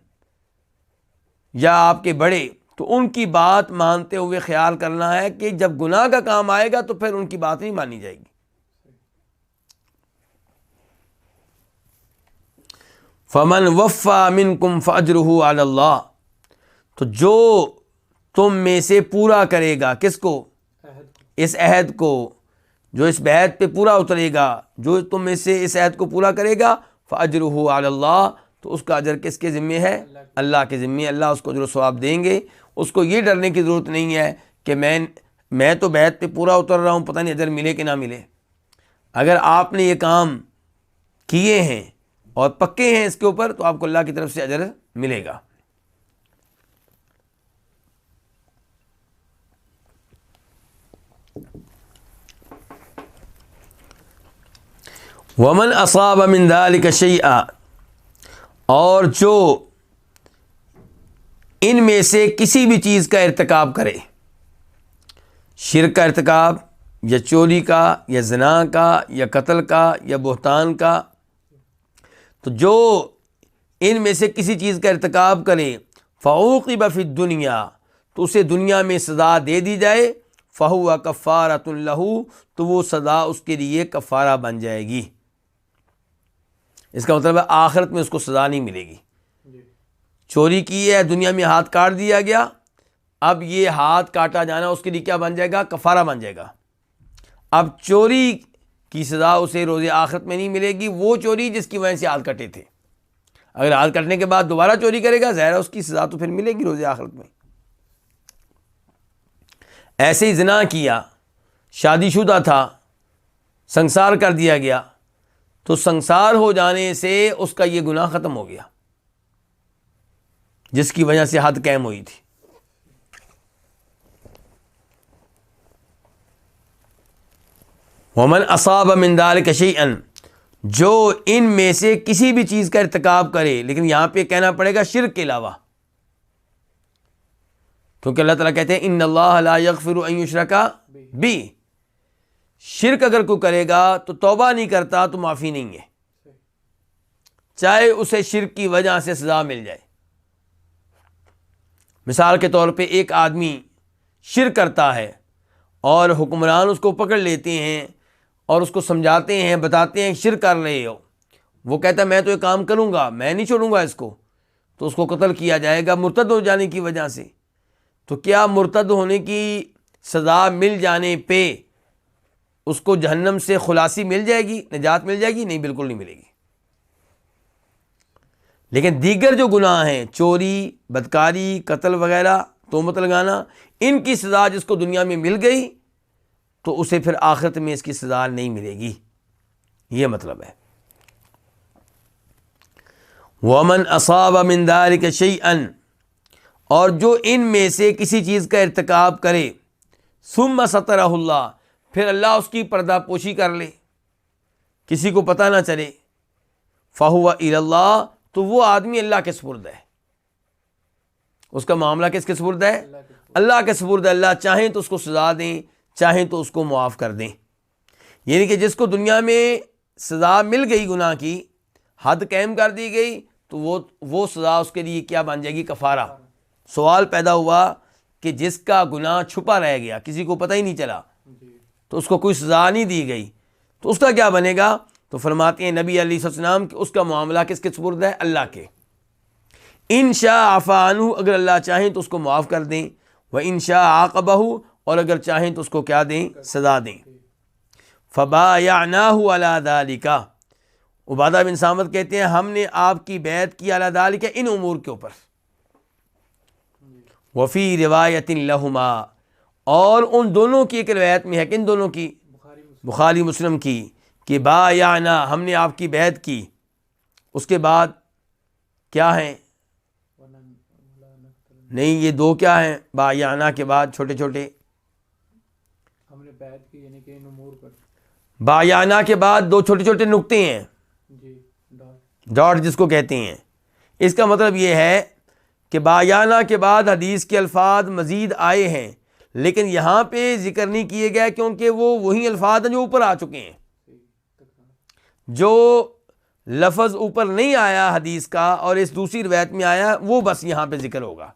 یا آپ کے بڑے، تو ان کی بات مانتے ہوئے خیال کرنا ہے کہ جب گناہ کا کام آئے گا تو پھر ان کی بات نہیں مانی جائے گی. فمن وفا منکم فاجرہ علی اللہ، تو جو تم میں سے پورا کرے گا، کس کو؟ اس عہد کو. جو اس بیعت پہ پورا اترے گا، جو تم میں سے اس عہد کو پورا کرے گا، فاجرہ علی اللہ، تو اس کا اجر کس کے ذمے ہے؟ اللہ کے ذمے. اللہ اس کو اجر و ثواب دیں گے. اس کو یہ ڈرنے کی ضرورت نہیں ہے کہ میں تو بیعت پہ پورا اتر رہا ہوں، پتہ نہیں اجر ملے کہ نہ ملے. اگر آپ نے یہ کام کیے ہیں اور پکے ہیں اس کے اوپر، تو آپ کو اللہ کی طرف سے اجر ملے گا. ومن اصاب من ذلك شیئا، اور جو ان میں سے کسی بھی چیز کا ارتکاب کرے، شرک کا ارتکاب یا چوری کا یا زنا کا یا قتل کا یا بہتان کا، تو جو ان میں سے کسی چیز کا ارتکاب کرے، فعوقب فی الدنیا، تو اسے دنیا میں سزا دے دی جائے، فہو کفارۃ لہ، تو وہ سزا اس کے لیے کفارہ بن جائے گی. اس کا مطلب ہے آخرت میں اس کو سزا نہیں ملے گی. چوری کی ہے، دنیا میں ہاتھ کاٹ دیا گیا، اب یہ ہاتھ کاٹا جانا اس کے لیے کیا بن جائے گا؟ کفارہ بن جائے گا. اب چوری کی سزا اسے روز آخرت میں نہیں ملے گی، وہ چوری جس کی وجہ سے ہاتھ کٹے تھے۔ اگر ہاتھ کٹنے کے بعد دوبارہ چوری کرے گا، ظاہر ہے اس کی سزا تو پھر ملے گی روز آخرت میں۔ ایسے ہی زنا کیا، شادی شدہ تھا، سنسار کر دیا گیا، تو سنسار ہو جانے سے اس کا یہ گناہ ختم ہو گیا جس کی وجہ سے حد قائم ہوئی تھی۔ ومن اصاب من ذلک شیئا، جو ان میں سے کسی بھی چیز کا ارتکاب کرے، لیکن یہاں پہ کہنا پڑے گا شرک کے علاوہ، کیونکہ اللہ تعالیٰ کہتے ہیں ان اللہ لا یغفر ان یشرک بہ، شرک اگر کوئی کرے گا تو توبہ نہیں کرتا تو معافی نہیں ہے، چاہے اسے شرک کی وجہ سے سزا مل جائے۔ مثال کے طور پہ ایک آدمی شرک کرتا ہے اور حکمران اس کو پکڑ لیتے ہیں اور اس کو سمجھاتے ہیں، بتاتے ہیں شرک کر رہے ہو، وہ کہتا ہے میں تو یہ کام کروں گا، میں نہیں چھوڑوں گا اس کو، تو اس کو قتل کیا جائے گا مرتد ہو جانے کی وجہ سے۔ تو کیا مرتد ہونے کی سزا مل جانے پہ اس کو جہنم سے خلاصی مل جائے گی، نجات مل جائے گی؟ نہیں، بالکل نہیں ملے گی۔ لیکن دیگر جو گناہ ہیں، چوری، بدکاری، قتل وغیرہ، تہمت لگانا، ان کی سزا جس کو دنیا میں مل گئی تو اسے پھر آخرت میں اس کی سزا نہیں ملے گی، یہ مطلب ہے۔ وَمَنْ أَصَابَ مِنْ ذَلِكَ شَيْئًا، اور جو ان میں سے کسی چیز کا ارتکاب کرے، ثُمَّ سَتَرَهُ اللَّهُ، پھر اللہ اس کی پردہ پوشی کر لے، کسی کو پتہ نہ چلے، فَهُوَ إِلَى اللَّهِ، تو وہ آدمی اللہ کے سپرد ہے، اس کا معاملہ کس کے سپرد ہے؟ اللہ کے سپرد ہے۔ اللہ چاہیں تو اس کو سزا دیں، چاہیں تو اس کو معاف کر دیں۔ یعنی کہ جس کو دنیا میں سزا مل گئی گناہ کی، حد قائم کر دی گئی، تو وہ سزا اس کے لیے کیا بن جائے گی؟ کفارہ۔ سوال پیدا ہوا کہ جس کا گناہ چھپا رہ گیا، کسی کو پتہ ہی نہیں چلا، تو اس کو کوئی سزا نہیں دی گئی، تو اس کا کیا بنے گا؟ تو فرماتے ہیں نبی علیہ السلام کہ اس کا معاملہ کس کے سپرد ہے؟ اللہ کے۔ ان شاء عفا عنہ، اگر اللہ چاہیں تو اس کو معاف کر دیں، و ان شاء عاقبہ، اور اگر چاہیں تو اس کو کیا دیں؟ سزا دیں۔ فبایعناہ علی ذلک، عبادہ بن صامت کہتے ہیں ہم نے آپ کی بیعت کی علی ذلک، ان امور کے اوپر۔ وفی روایت لہما، اور ان دونوں کی ایک روایت میں ہے، کن دونوں کی؟ بخاری مسلم کی، کہ بایعنا، ہم نے آپ کی بیعت کی، اس کے بعد کیا ہیں؟ نہیں، یہ دو کیا ہیں بایعنا کے بعد؟ چھوٹے چھوٹے، ہم نے بیعت کی یعنی کہ ان امور پر، بایعنا کے بعد دو چھوٹے چھوٹے نقطے ہیں، جی، ڈاٹ جس کو کہتے ہیں۔ اس کا مطلب یہ ہے کہ بایعنا کے بعد حدیث کے الفاظ مزید آئے ہیں، لیکن یہاں پہ ذکر نہیں کیے گئے کیونکہ وہ وہی الفاظ ہیں جو اوپر آ چکے ہیں۔ جو لفظ اوپر نہیں آیا حدیث کا اور اس دوسری روایت میں آیا، وہ بس یہاں پہ ذکر ہوگا۔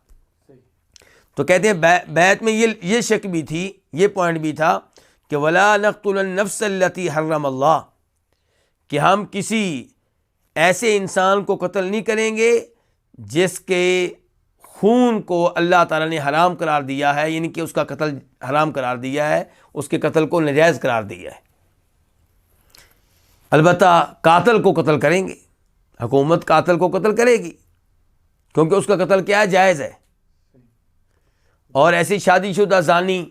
تو کہتے ہیں بیعت میں یہ شک بھی تھی، یہ پوائنٹ بھی تھا کہ وَلَا نَقْتُلَ النَّفْسَ الَّتِي حَرَّمَ اللَّهُ، کہ ہم کسی ایسے انسان کو قتل نہیں کریں گے جس کے خون کو اللہ تعالیٰ نے حرام قرار دیا ہے، یعنی کہ اس کا قتل حرام قرار دیا ہے، اس کے قتل کو ناجائز قرار دیا ہے۔ البتہ قاتل کو قتل کریں گے، حکومت قاتل کو قتل کرے گی کیونکہ اس کا قتل کیا ہے؟ جائز ہے۔ اور ایسی شادی شدہ زانی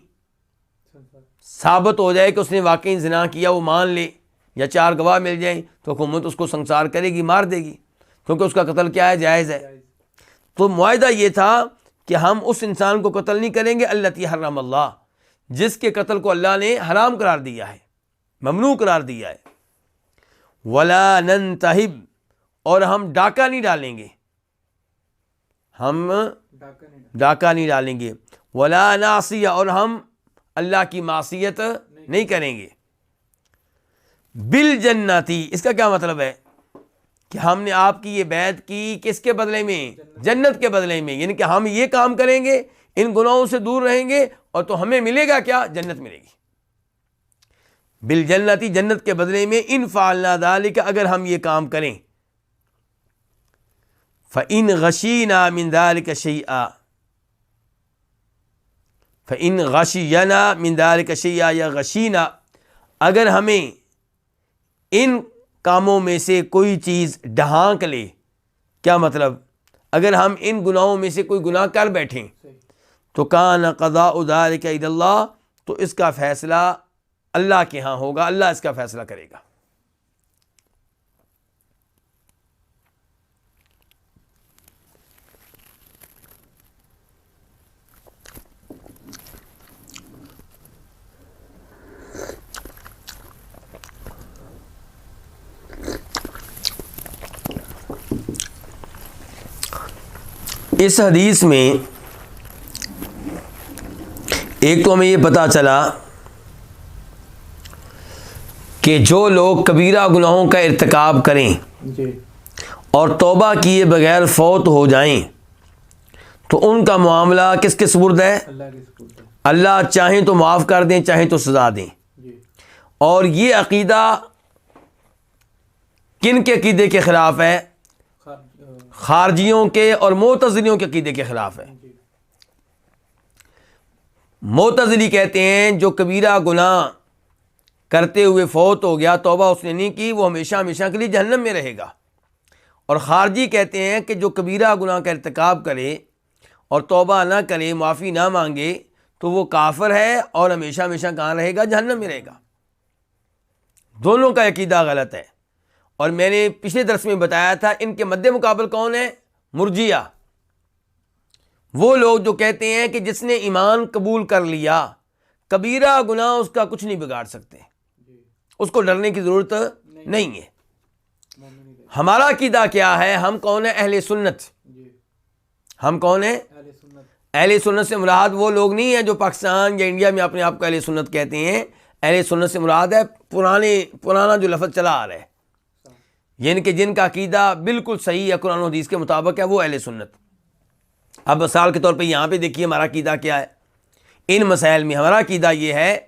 ثابت ہو جائے کہ اس نے واقعی زنا کیا، وہ مان لے، یا چار گواہ مل جائیں، تو حکومت اس کو سنسار کرے گی، مار دے گی، کیونکہ اس کا قتل کیا ہے؟ جائز ہے۔ تو معاہدہ یہ تھا کہ ہم اس انسان کو قتل نہیں کریں گے التی حرم اللہ، جس کے قتل کو اللہ نے حرام قرار دیا ہے، ممنوع قرار دیا ہے۔ ولا ننتہب، اور ہم ڈاکہ نہیں ڈالیں گے، ہم ڈاکہ نہیں ڈالیں گے۔ ولا نعصی، اور ہم اللہ کی معصیت نہیں کریں گے۔ بالجنتی، اس کا کیا مطلب ہے؟ کہ ہم نے آپ کی یہ بیعت کی کس کے بدلے میں؟ جنت کے بدلے میں، یعنی کہ ہم یہ کام کریں گے، ان گناہوں سے دور رہیں گے، اور تو ہمیں ملے گا کیا؟ جنت ملے گی۔ بالجنتی، جنت کے بدلے میں۔ ان فعلنا ذلک، اگر ہم یہ کام کریں۔ فإن غشینا من ذلک شیئا، فإن غشینا من ذلک شیئا، یا غشینا، اگر ہمیں ان کاموں میں سے کوئی چیز ڈھانک لے، کیا مطلب، اگر ہم ان گناہوں میں سے کوئی گناہ کر بیٹھیں تو کان قضاء ذلک الی اللہ، تو اس کا فیصلہ اللہ کے ہاں ہوگا، اللہ اس کا فیصلہ کرے گا۔ اس حدیث میں ایک تو ہمیں یہ پتہ چلا کہ جو لوگ کبیرہ گناہوں کا ارتکاب کریں جی اور توبہ کیے بغیر فوت ہو جائیں تو ان کا معاملہ کس کے سپرد ہے؟ اللہ کے سپرد ہے۔ اللہ چاہیں تو معاف کر دیں، چاہیں تو سزا دیں۔ جی اور یہ عقیدہ کن کے عقیدے کے خلاف ہے؟ خارجیوں کے اور معتزلیوں کے عقیدے کے خلاف ہے۔ جی معتزلی کہتے ہیں جو کبیرہ گناہ کرتے ہوئے فوت ہو گیا، توبہ اس نے نہیں کی، وہ ہمیشہ ہمیشہ کے لیے جہنم میں رہے گا۔ اور خارجی کہتے ہیں کہ جو کبیرہ گناہ کا ارتکاب کرے اور توبہ نہ کرے، معافی نہ مانگے، تو وہ کافر ہے اور ہمیشہ ہمیشہ کہاں رہے گا؟ جہنم میں رہے گا۔ دونوں کا عقیدہ غلط ہے۔ اور میں نے پچھلے درس میں بتایا تھا ان کے مد مقابل کون ہے؟ مرجیہ، وہ لوگ جو کہتے ہیں کہ جس نے ایمان قبول کر لیا، کبیرہ گناہ اس کا کچھ نہیں بگاڑ سکتے، جی اس کو ڈرنے کی ضرورت نہیں ہے۔ مومن ہی ہمارا عقیدہ کیا ہے؟ ہم کون ہیں؟ اہل سنت۔ جی ہم کون ہیں؟ اہل سنت۔ اہل سنت سے مراد وہ لوگ نہیں ہیں جو پاکستان یا انڈیا میں اپنے آپ کو اہل سنت کہتے ہیں۔ اہل سنت سے مراد ہے پرانا جو لفظ چلا آ رہا ہے، یعنی کہ جن کا عقیدہ بالکل صحیح ہے، قرآن و حدیث کے مطابق ہے، وہ اہل سنت۔ اب مثال کے طور پہ یہاں پہ دیکھیے ہمارا عقیدہ کیا ہے۔ ان مسائل میں ہمارا عقیدہ یہ ہے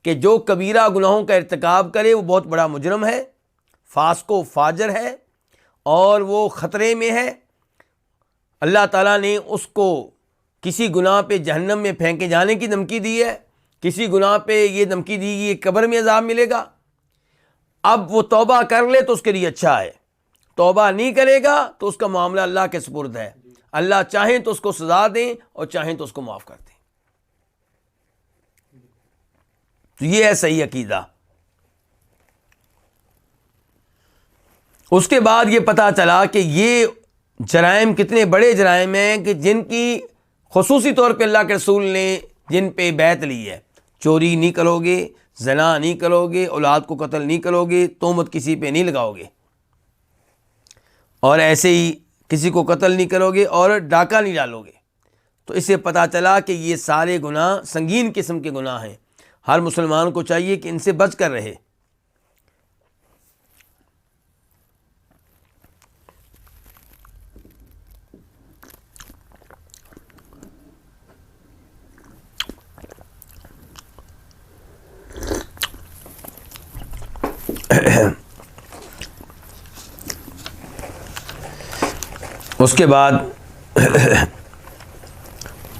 کہ جو کبیرہ گناہوں کا ارتکاب کرے وہ بہت بڑا مجرم ہے، فاسق و فاجر ہے، اور وہ خطرے میں ہے۔ اللہ تعالیٰ نے اس کو کسی گناہ پہ جہنم میں پھینکے جانے کی دھمکی دی ہے، کسی گناہ پہ یہ دھمکی دی کہ قبر میں عذاب ملے گا۔ اب وہ توبہ کر لے تو اس کے لیے اچھا ہے، توبہ نہیں کرے گا تو اس کا معاملہ اللہ کے سپرد ہے۔ اللہ چاہیں تو اس کو سزا دیں اور چاہیں تو اس کو معاف کر دیں۔ تو یہ ہے صحیح عقیدہ۔ اس کے بعد یہ پتہ چلا کہ یہ جرائم کتنے بڑے جرائم ہیں کہ جن کی خصوصی طور پہ اللہ کے رسول نے جن پہ بیعت لی ہے۔ چوری نہیں کرو گے، زنا نہیں کرو گے، اولاد کو قتل نہیں کرو گے، تہمت کسی پہ نہیں لگاؤ گے، اور ایسے ہی کسی کو قتل نہیں کرو گے اور ڈاکہ نہیں ڈالو گے۔ تو اس سے پتہ چلا کہ یہ سارے گناہ سنگین قسم کے گناہ ہیں، ہر مسلمان کو چاہیے کہ ان سے بچ کر رہے۔ اس کے بعد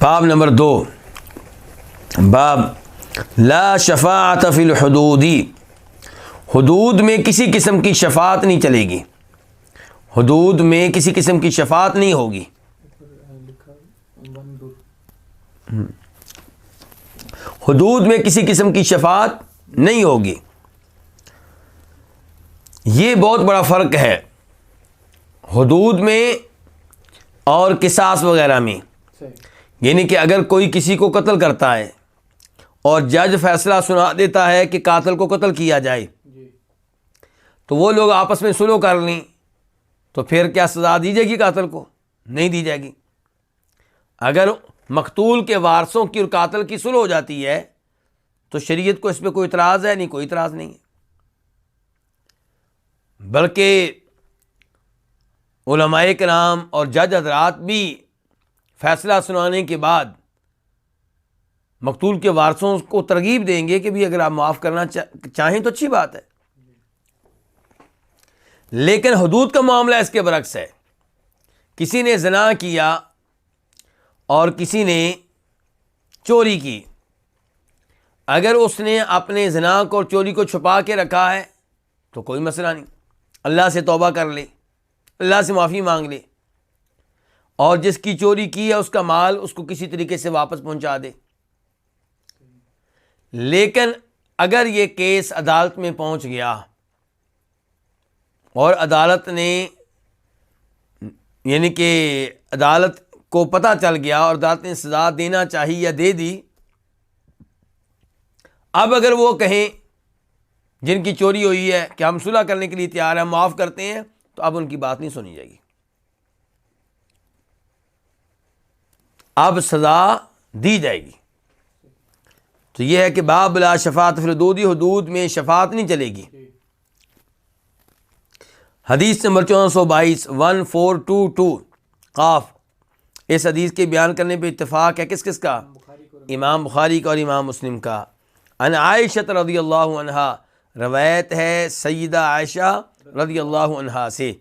باب نمبر 2، باب لا شفاعت فی الحدود، حدود میں کسی قسم کی شفاعت نہیں چلے گی، حدود میں کسی قسم کی شفاعت نہیں ہوگی۔ حدود میں کسی قسم کی شفاعت نہیں ہوگی۔ یہ بہت بڑا فرق ہے حدود میں اور قصاص وغیرہ میں۔ یعنی کہ اگر کوئی کسی کو قتل کرتا ہے اور جج فیصلہ سنا دیتا ہے کہ قاتل کو قتل کیا جائے، تو وہ لوگ آپس میں سلو کر لیں، تو پھر کیا سزا دی جائے گی قاتل کو؟ نہیں دی جائے گی۔ اگر مقتول کے وارثوں کی اور قاتل کی صلح ہو جاتی ہے تو شریعت کو اس پہ کوئی اعتراض ہے؟ نہیں، کوئی اعتراض نہیں ہے۔ بلکہ علماء کرام اور جج حضرات بھی فیصلہ سنانے کے بعد مقتول کے وارثوں کو ترغیب دیں گے کہ بھی اگر آپ معاف کرنا چاہیں تو اچھی بات ہے۔ لیکن حدود کا معاملہ اس کے برعکس ہے۔ کسی نے زنا کیا اور کسی نے چوری کی، اگر اس نے اپنے زنا کو اور چوری کو چھپا کے رکھا ہے تو کوئی مسئلہ نہیں، اللہ سے توبہ کر لے، اللہ سے معافی مانگ لے، اور جس کی چوری کی ہے اس کا مال اس کو کسی طریقے سے واپس پہنچا دے۔ لیکن اگر یہ کیس عدالت میں پہنچ گیا اور عدالت نے یعنی کہ عدالت کو پتہ چل گیا اور عدالت نے سزا دینا چاہی یا دے دی، اب اگر وہ کہیں جن کی چوری ہوئی ہے کہ ہم صلح کرنے کے لیے تیار ہیں، معاف کرتے ہیں، تو اب ان کی بات نہیں سنی جائے گی، اب سزا دی جائے گی۔ تو یہ ہے کہ باب لا شفاعت فی الحدود، حدود میں شفاعت نہیں چلے گی۔ حدیث نمبر 1422 1422 قاف، اس حدیث کے بیان کرنے پہ اتفاق ہے کس کس کا؟ امام بخاری کا اور امام مسلم کا۔ ان عائشہ رضی اللہ عنہا، روایت ہے سیدہ عائشہ رضی اللہ عنہا سے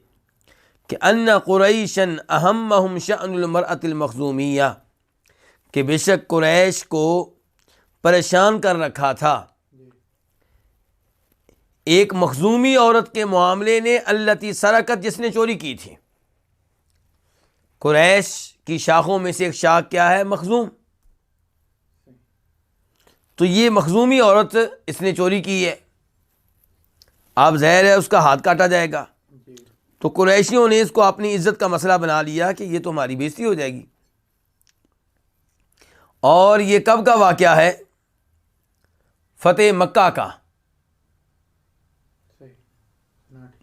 کہ ان قریشن اہمہم شأن المرأة المخزومیہ، کہ بے شک قریش کو پریشان کر رکھا تھا ایک مخزومی عورت کے معاملے نے، التی سرقت، جس نے چوری کی تھی۔ قریش کی شاخوں میں سے ایک شاخ کیا ہے؟ مخزوم۔ تو یہ مخزومی عورت اس نے چوری کی ہے، اب ظاہر ہے اس کا ہاتھ کاٹا جائے گا، تو قریشیوں نے اس کو اپنی عزت کا مسئلہ بنا لیا کہ یہ تو ہماری بےزتی ہو جائے گی۔ اور یہ کب کا واقعہ ہے؟ فتح مکہ کا،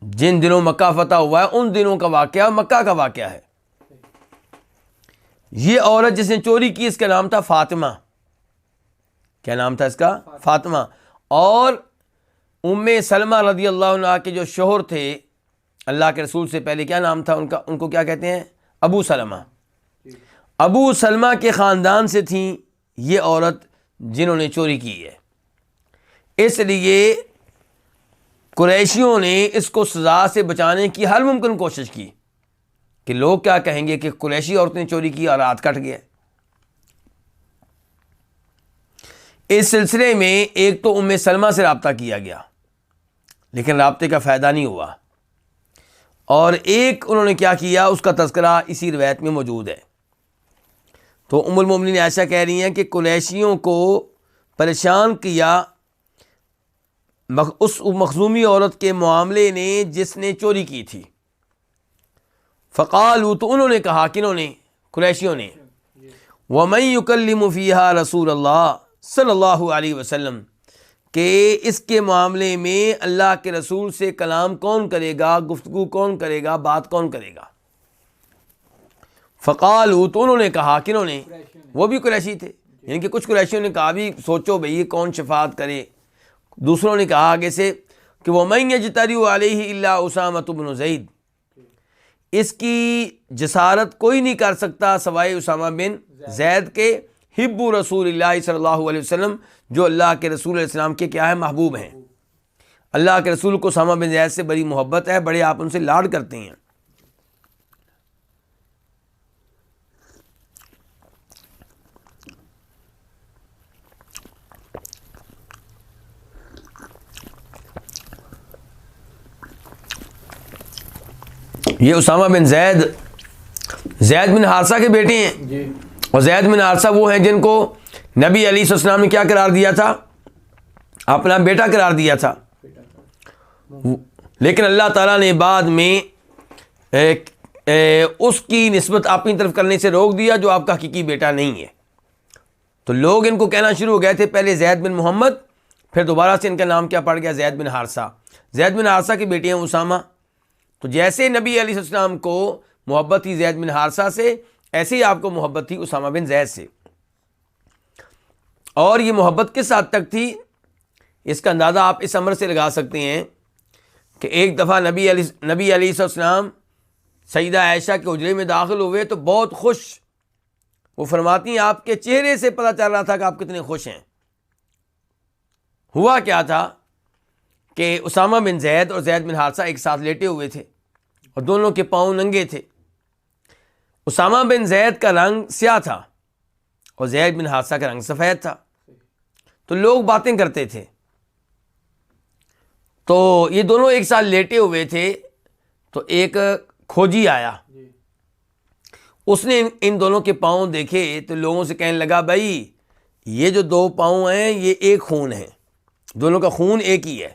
جن دنوں مکہ فتح ہوا ہے ان دنوں کا واقعہ، مکہ کا واقعہ ہے۔ یہ عورت جس نے چوری کی اس کا نام تھا فاطمہ۔ کیا نام تھا اس کا؟ فاطمہ۔ اور ام سلمہ رضی اللہ عنہ کے جو شوہر تھے اللہ کے رسول سے پہلے، کیا نام تھا ان کا؟ ان کو کیا کہتے ہیں؟ ابو سلمہ۔ ابو سلمہ کے خاندان سے تھیں یہ عورت جنہوں نے چوری کی ہے، اس لیے قریشیوں نے اس کو سزا سے بچانے کی ہر ممکن کوشش کی کہ لوگ کیا کہیں گے کہ قریشی عورت نے چوری کی اور ہاتھ کٹ گیا۔ اس سلسلے میں ایک تو ام سلمہ سے رابطہ کیا گیا لیکن رابطے کا فائدہ نہیں ہوا، اور ایک انہوں نے کیا کیا اس کا تذکرہ اسی روایت میں موجود ہے۔ تو ام المومنین عائشہ کہہ رہی ہیں کہ قریشیوں کو پریشان کیا اس مخزومی عورت کے معاملے نے جس نے چوری کی تھی۔ فقالوا، تو انہوں نے کہا، کنہوں نے؟ قریشیوں نے، وَمَن يُكَلِّمُ فِيهَا رسول اللہ صلی اللہ علیہ وسلم، کہ اس کے معاملے میں اللہ کے رسول سے کلام کون کرے گا، گفتگو کون کرے گا، بات کون کرے گا؟ فقالوا، تو انہوں نے کہا، کنہوں نے؟ وہ بھی قریشی تھے، یعنی کہ کچھ قریشیوں نے کہا بھی سوچو بھئی کون شفاعت کرے۔ دوسروں نے کہا آگے سے کہ وَمَن يَجْتَرِئُ عَلَيْهِ إِلَّا أُسَامَةُ بْنُ زَيْد، اس کی جسارت کوئی نہیں کر سکتا سوائے اسامہ بن زید کے، حب رسول اللہ صلی اللہ علیہ وسلم، جو اللہ کے رسول علیہ السلام کے کیا ہے؟ محبوب ہیں۔ اللہ کے رسول کو اسامہ بن زید سے بڑی محبت ہے، بڑے آپ ان سے لاڈ کرتے ہیں۔ یہ اسامہ بن زید زید بن حارثہ کے بیٹے ہیں، اور زید بن حارثہ وہ ہیں جن کو نبی علیہ السلام نے کیا قرار دیا تھا؟ اپنا بیٹا قرار دیا تھا، لیکن اللہ تعالیٰ نے بعد میں اس کی نسبت اپنی طرف کرنے سے روک دیا جو آپ کا حقیقی بیٹا نہیں ہے۔ تو لوگ ان کو کہنا شروع ہو گئے تھے، پہلے زید بن محمد، پھر دوبارہ سے ان کا نام کیا پڑ گیا؟ زید بن حارثہ۔ زید بن حارثہ کے بیٹے ہیں اسامہ۔ تو جیسے نبی علیہ السلام کو محبت تھی زید بن حارثہ سے، ایسے ہی آپ کو محبت تھی اسامہ بن زید سے۔ اور یہ محبت کس حد تک تھی، اس کا اندازہ آپ اس امر سے لگا سکتے ہیں کہ ایک دفعہ نبی علیہ السلام سیدہ عائشہ کے حجرے میں داخل ہوئے تو بہت خوش، وہ فرماتی ہیں آپ کے چہرے سے پتہ چل رہا تھا کہ آپ کتنے خوش ہیں۔ ہوا کیا تھا کہ اسامہ بن زید اور زید بن حارثہ ایک ساتھ لیٹے ہوئے تھے اور دونوں کے پاؤں ننگے تھے۔ اسامہ بن زید کا رنگ سیاہ تھا اور زید بن حارثہ کا رنگ سفید تھا، تو لوگ باتیں کرتے تھے۔ تو یہ دونوں ایک ساتھ لیٹے ہوئے تھے، تو ایک کھوجی آیا، جی اس نے ان دونوں کے پاؤں دیکھے تو لوگوں سے کہنے لگا بھائی یہ جو دو پاؤں ہیں یہ ایک خون ہے، دونوں کا خون ایک ہی ہے،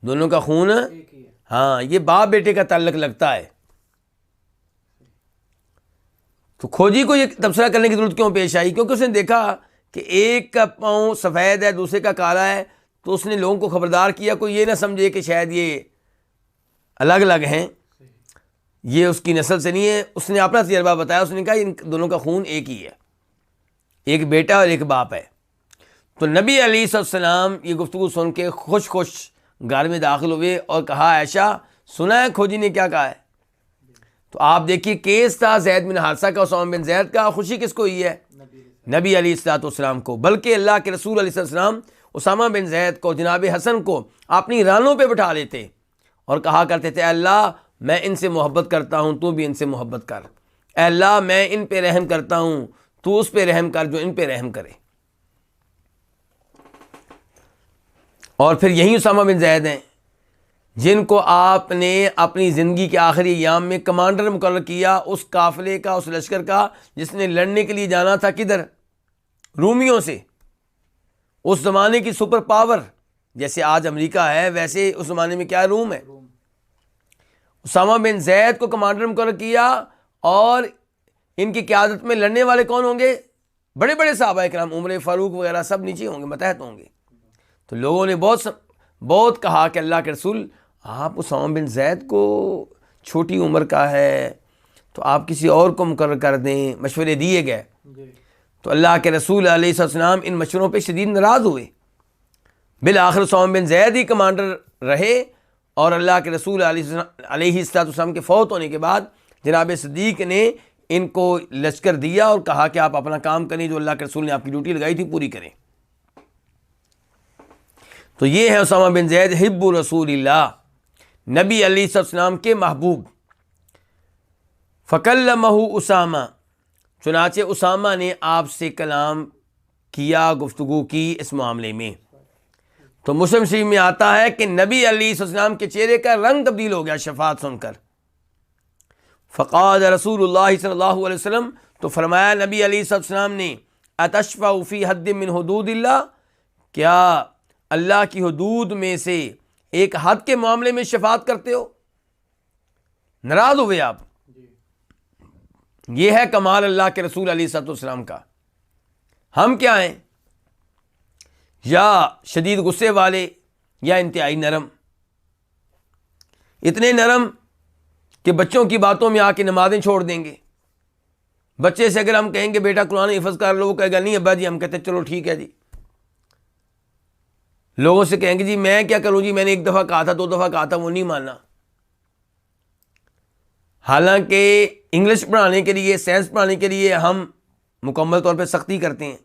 دونوں کا خون ایک ہی ہے. ہاں، یہ باپ بیٹے کا تعلق لگتا ہے. تو کھوجی کو یہ تبصرہ کرنے کی ضرورت کیوں پیش آئی؟ کیونکہ اس نے دیکھا کہ ایک کا پاؤں سفید ہے دوسرے کا کالا ہے، تو اس نے لوگوں کو خبردار کیا کوئی یہ نہ سمجھے کہ شاید یہ الگ الگ ہیں، یہ اس کی نسل سے نہیں ہے. اس نے اپنا تجربہ بتایا، اس نے کہا ان دونوں کا خون ایک ہی ہے، ایک بیٹا اور ایک باپ ہے. تو نبی علیہ السلام یہ گفتگو سن کے خوش گھر میں داخل ہوئے اور کہا عائشہ سنا ہے کھوجی نے کیا کہا ہے؟ تو آپ دیکھیے کیس تھا زید بن حارثہ کا، اسامہ بن زید کا، خوشی کس کو ہوئی ہے؟ نبی علیہ السلام کو. بلکہ اللہ کے رسول علیہ السلام اسامہ بن زید کو، جناب حسن کو اپنی رانوں پہ بٹھا لیتے اور کہا کرتے تھے اے اللہ میں ان سے محبت کرتا ہوں، تو بھی ان سے محبت کر. اے اللہ میں ان پہ رحم کرتا ہوں، تو اس پہ رحم کر جو ان پہ رحم کرے. اور پھر یہی اسامہ بن زید ہیں جن کو آپ نے اپنی زندگی کے آخری ایام میں کمانڈر مقرر کیا اس قافلے کا، اس لشکر کا جس نے لڑنے کے لیے جانا تھا کدھر؟ رومیوں سے. اس زمانے کی سپر پاور جیسے آج امریکہ ہے ویسے اس زمانے میں کیا روم ہے. اسامہ بن زید کو کمانڈر مقرر کیا، اور ان کی قیادت میں لڑنے والے کون ہوں گے؟ بڑے بڑے صحابہ کرام، عمر فاروق وغیرہ سب نیچے ہوں گے، متحد ہوں گے. تو لوگوں نے بہت کہا کہ اللہ کے رسول آپ اسامہ بن زید کو چھوٹی عمر کا ہے تو آپ کسی اور کو مقرر کر دیں، مشورے دیے گئے. تو اللہ کے رسول علیہ السلام ان مشوروں پہ شدید ناراض ہوئے. بالآخر اسامہ بن زید ہی کمانڈر رہے، اور اللہ کے رسول علیہ السلام کے فوت ہونے کے بعد جناب صدیق نے ان کو لشکر دیا اور کہا کہ آپ اپنا کام کریں، جو اللہ کے رسول نے آپ کی ڈیوٹی لگائی تھی پوری کریں. تو یہ ہے اسامہ بن زید حب رسول اللہ، نبی علیہ السلام کے محبوب. فکلمہ اسامہ، چنانچہ اسامہ نے آپ سے کلام کیا، گفتگو کی اس معاملے میں. تو مسلم شریف میں آتا ہے کہ نبی علیہ السلام کے چہرے کا رنگ تبدیل ہو گیا شفاعت سن کر. فقال رسول اللہ صلی اللہ علیہ وسلم، تو فرمایا نبی علیہ السلام نے اتشفع فی حد من حدود اللہ، کیا اللہ کی حدود میں سے ایک حد کے معاملے میں شفاعت کرتے ہو؟ ناراض ہوئے آپ. یہ ہے کمال اللہ کے رسول علیہ السلام کا. ہم کیا ہیں؟ یا شدید غصے والے یا انتہائی نرم. اتنے نرم کہ بچوں کی باتوں میں آ کے نمازیں چھوڑ دیں گے. بچے سے اگر ہم کہیں گے بیٹا قرآن حفظ کر لو، وہ کہے گا نہیں ابا جی، ہم کہتے ہیں چلو ٹھیک ہے جی. لوگوں سے کہیں گے جی میں کیا کروں جی، میں نے ایک دفعہ کہا تھا، 2 دفعہ کہا تھا، وہ نہیں ماننا. حالانکہ انگلش پڑھانے کے لیے، سائنس پڑھانے کے لیے ہم مکمل طور پہ سختی کرتے ہیں.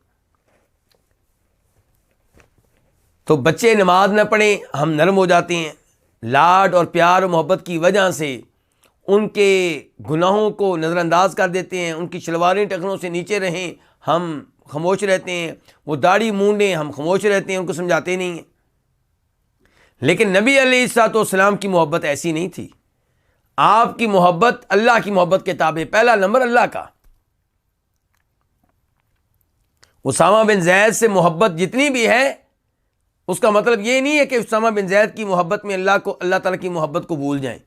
تو بچے نماز نہ پڑھیں ہم نرم ہو جاتے ہیں. لاڈ اور پیار و محبت کی وجہ سے ان کے گناہوں کو نظر انداز کر دیتے ہیں. ان کی شلواریں ٹخنوں سے نیچے رہیں ہم خاموش رہتے ہیں، وہ داڑھی مونڈیں ہم خاموش رہتے ہیں، ان کو سمجھاتے نہیں ہیں. لیکن نبی علیہ السلام کی محبت ایسی نہیں تھی. آپ کی محبت اللہ کی محبت کے تابع، پہلا نمبر اللہ کا. اسامہ بن زید سے محبت جتنی بھی ہے اس کا مطلب یہ نہیں ہے کہ اسامہ بن زید کی محبت میں اللہ تعالیٰ کی محبت کو بھول جائیں.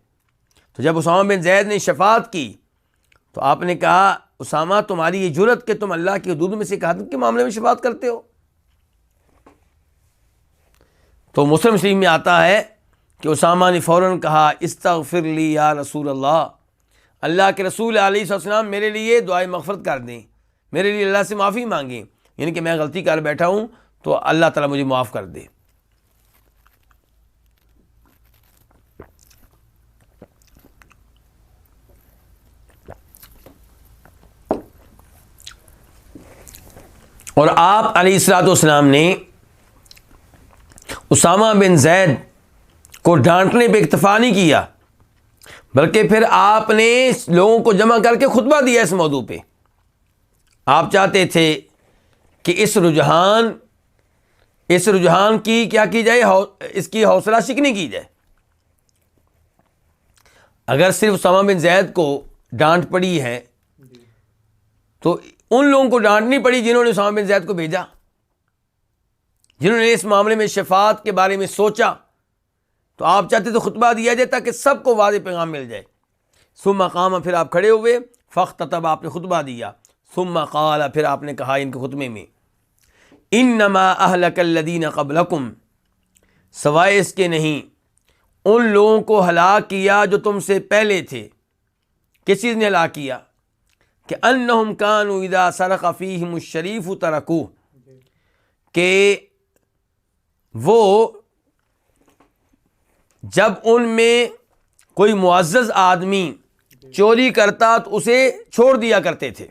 تو جب اسامہ بن زید نے شفاعت کی تو آپ نے کہا اسامہ تمہاری یہ جرت کہ تم اللہ کی حدود میں سے ایک حد کے معاملے میں شفاعت کرتے ہو. تو مسلم شریف میں آتا ہے کہ اسامہ نے فوراً کہا استغفر لی یا رسول اللہ، اللہ کے رسول علیہ السلام میرے لیے دعائے مغفرت کر دیں، میرے لیے اللہ سے معافی مانگیں، یعنی کہ میں غلطی کر بیٹھا ہوں تو اللہ تعالیٰ مجھے معاف کر دے. اور آپ علیہ السلام نے اسامہ بن زید کو ڈانٹنے پہ اکتفا نہیں کیا، بلکہ پھر آپ نے لوگوں کو جمع کر کے خطبہ دیا اس موضوع پہ. آپ چاہتے تھے کہ اس رجحان اس رجحان کی کیا کی جائے، اس کی حوصلہ شکنی کی جائے۔ اگر صرف اسامہ بن زید کو ڈانٹ پڑی ہے جی تو ان لوگوں کو ڈانٹنی پڑی جنہوں نے اسامہ بن زید کو بھیجا، جنہوں نے اس معاملے میں شفاعت کے بارے میں سوچا۔ تو آپ چاہتے تو خطبہ دیا جائے تاکہ سب کو واضح پیغام مل جائے۔ ثم قام، پھر آپ کھڑے ہوئے، فاختتب، آپ نے خطبہ دیا، ثم قال، پھر آپ نے کہا ان کے خطبے میں، انما اہلک الذین قبلکم، سوائے اس کے نہیں ان لوگوں کو ہلاک کیا جو تم سے پہلے تھے۔ کس چیز نے ہلاک کیا؟ کہ انہم کانوا اذا سرق فیہم الشریف ترکوہ، جی کہ وہ جب ان میں کوئی معزز آدمی چوری کرتا تو اسے چھوڑ دیا کرتے تھے۔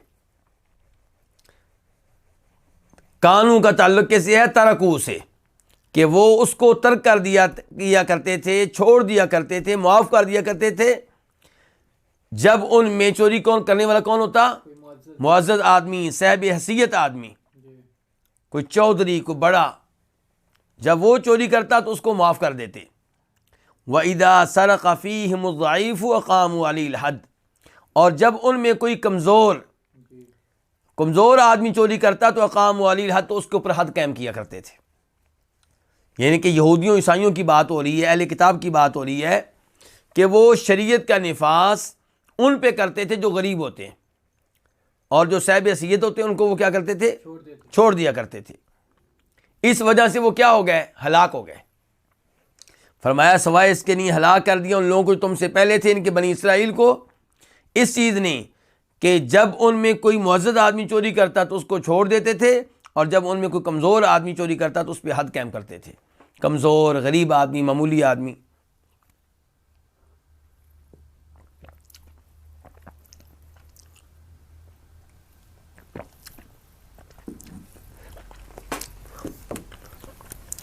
کانو کا تعلق کیسے ہے؟ ترکو سے، کہ وہ اس کو ترک کر دیا کرتے تھے، چھوڑ دیا کرتے تھے، معاف کر دیا کرتے تھے۔ جب ان میں چوری کرنے والا کون ہوتا؟ کوئی معزز معزز آدمی، صاحب حیثیت آدمی، جی کوئی چودھری، کوئی بڑا، جب وہ چوری کرتا تو اس کو معاف کر دیتے۔ وَإِذَا سَرَقَ فِيهِمُ الضَّعِيفُ أَقَامُوا عَلَيْهِ الْحَدَّ، اور جب ان میں کوئی جی کمزور آدمی چوری کرتا تو اقاموا علیہ الحد، تو اس کے اوپر حد قائم کیا کرتے تھے۔ یعنی کہ یہودیوں عیسائیوں کی بات ہو رہی ہے، اہل کتاب کی بات ہو رہی ہے کہ وہ شریعت کا نفاذ ان پہ کرتے تھے جو غریب ہوتے ہیں، اور جو صاحب حیثیت ہوتے ہیں ان کو وہ کیا کرتے تھے؟ چھوڑ دیتے چھوڑ دیا کرتے تھے۔ اس وجہ سے وہ کیا ہو گئے؟ ہلاک ہو گئے۔ فرمایا سوائے اس کے نہیں ہلاک کر دیا ان لوگوں کو جو تم سے پہلے تھے، ان کے بنی اسرائیل کو، اس چیز نے کہ جب ان میں کوئی معزز آدمی چوری کرتا تو اس کو چھوڑ دیتے تھے، اور جب ان میں کوئی کمزور آدمی چوری کرتا تو اس پہ حد قائم کرتے تھے۔ کمزور، غریب آدمی، معمولی آدمی۔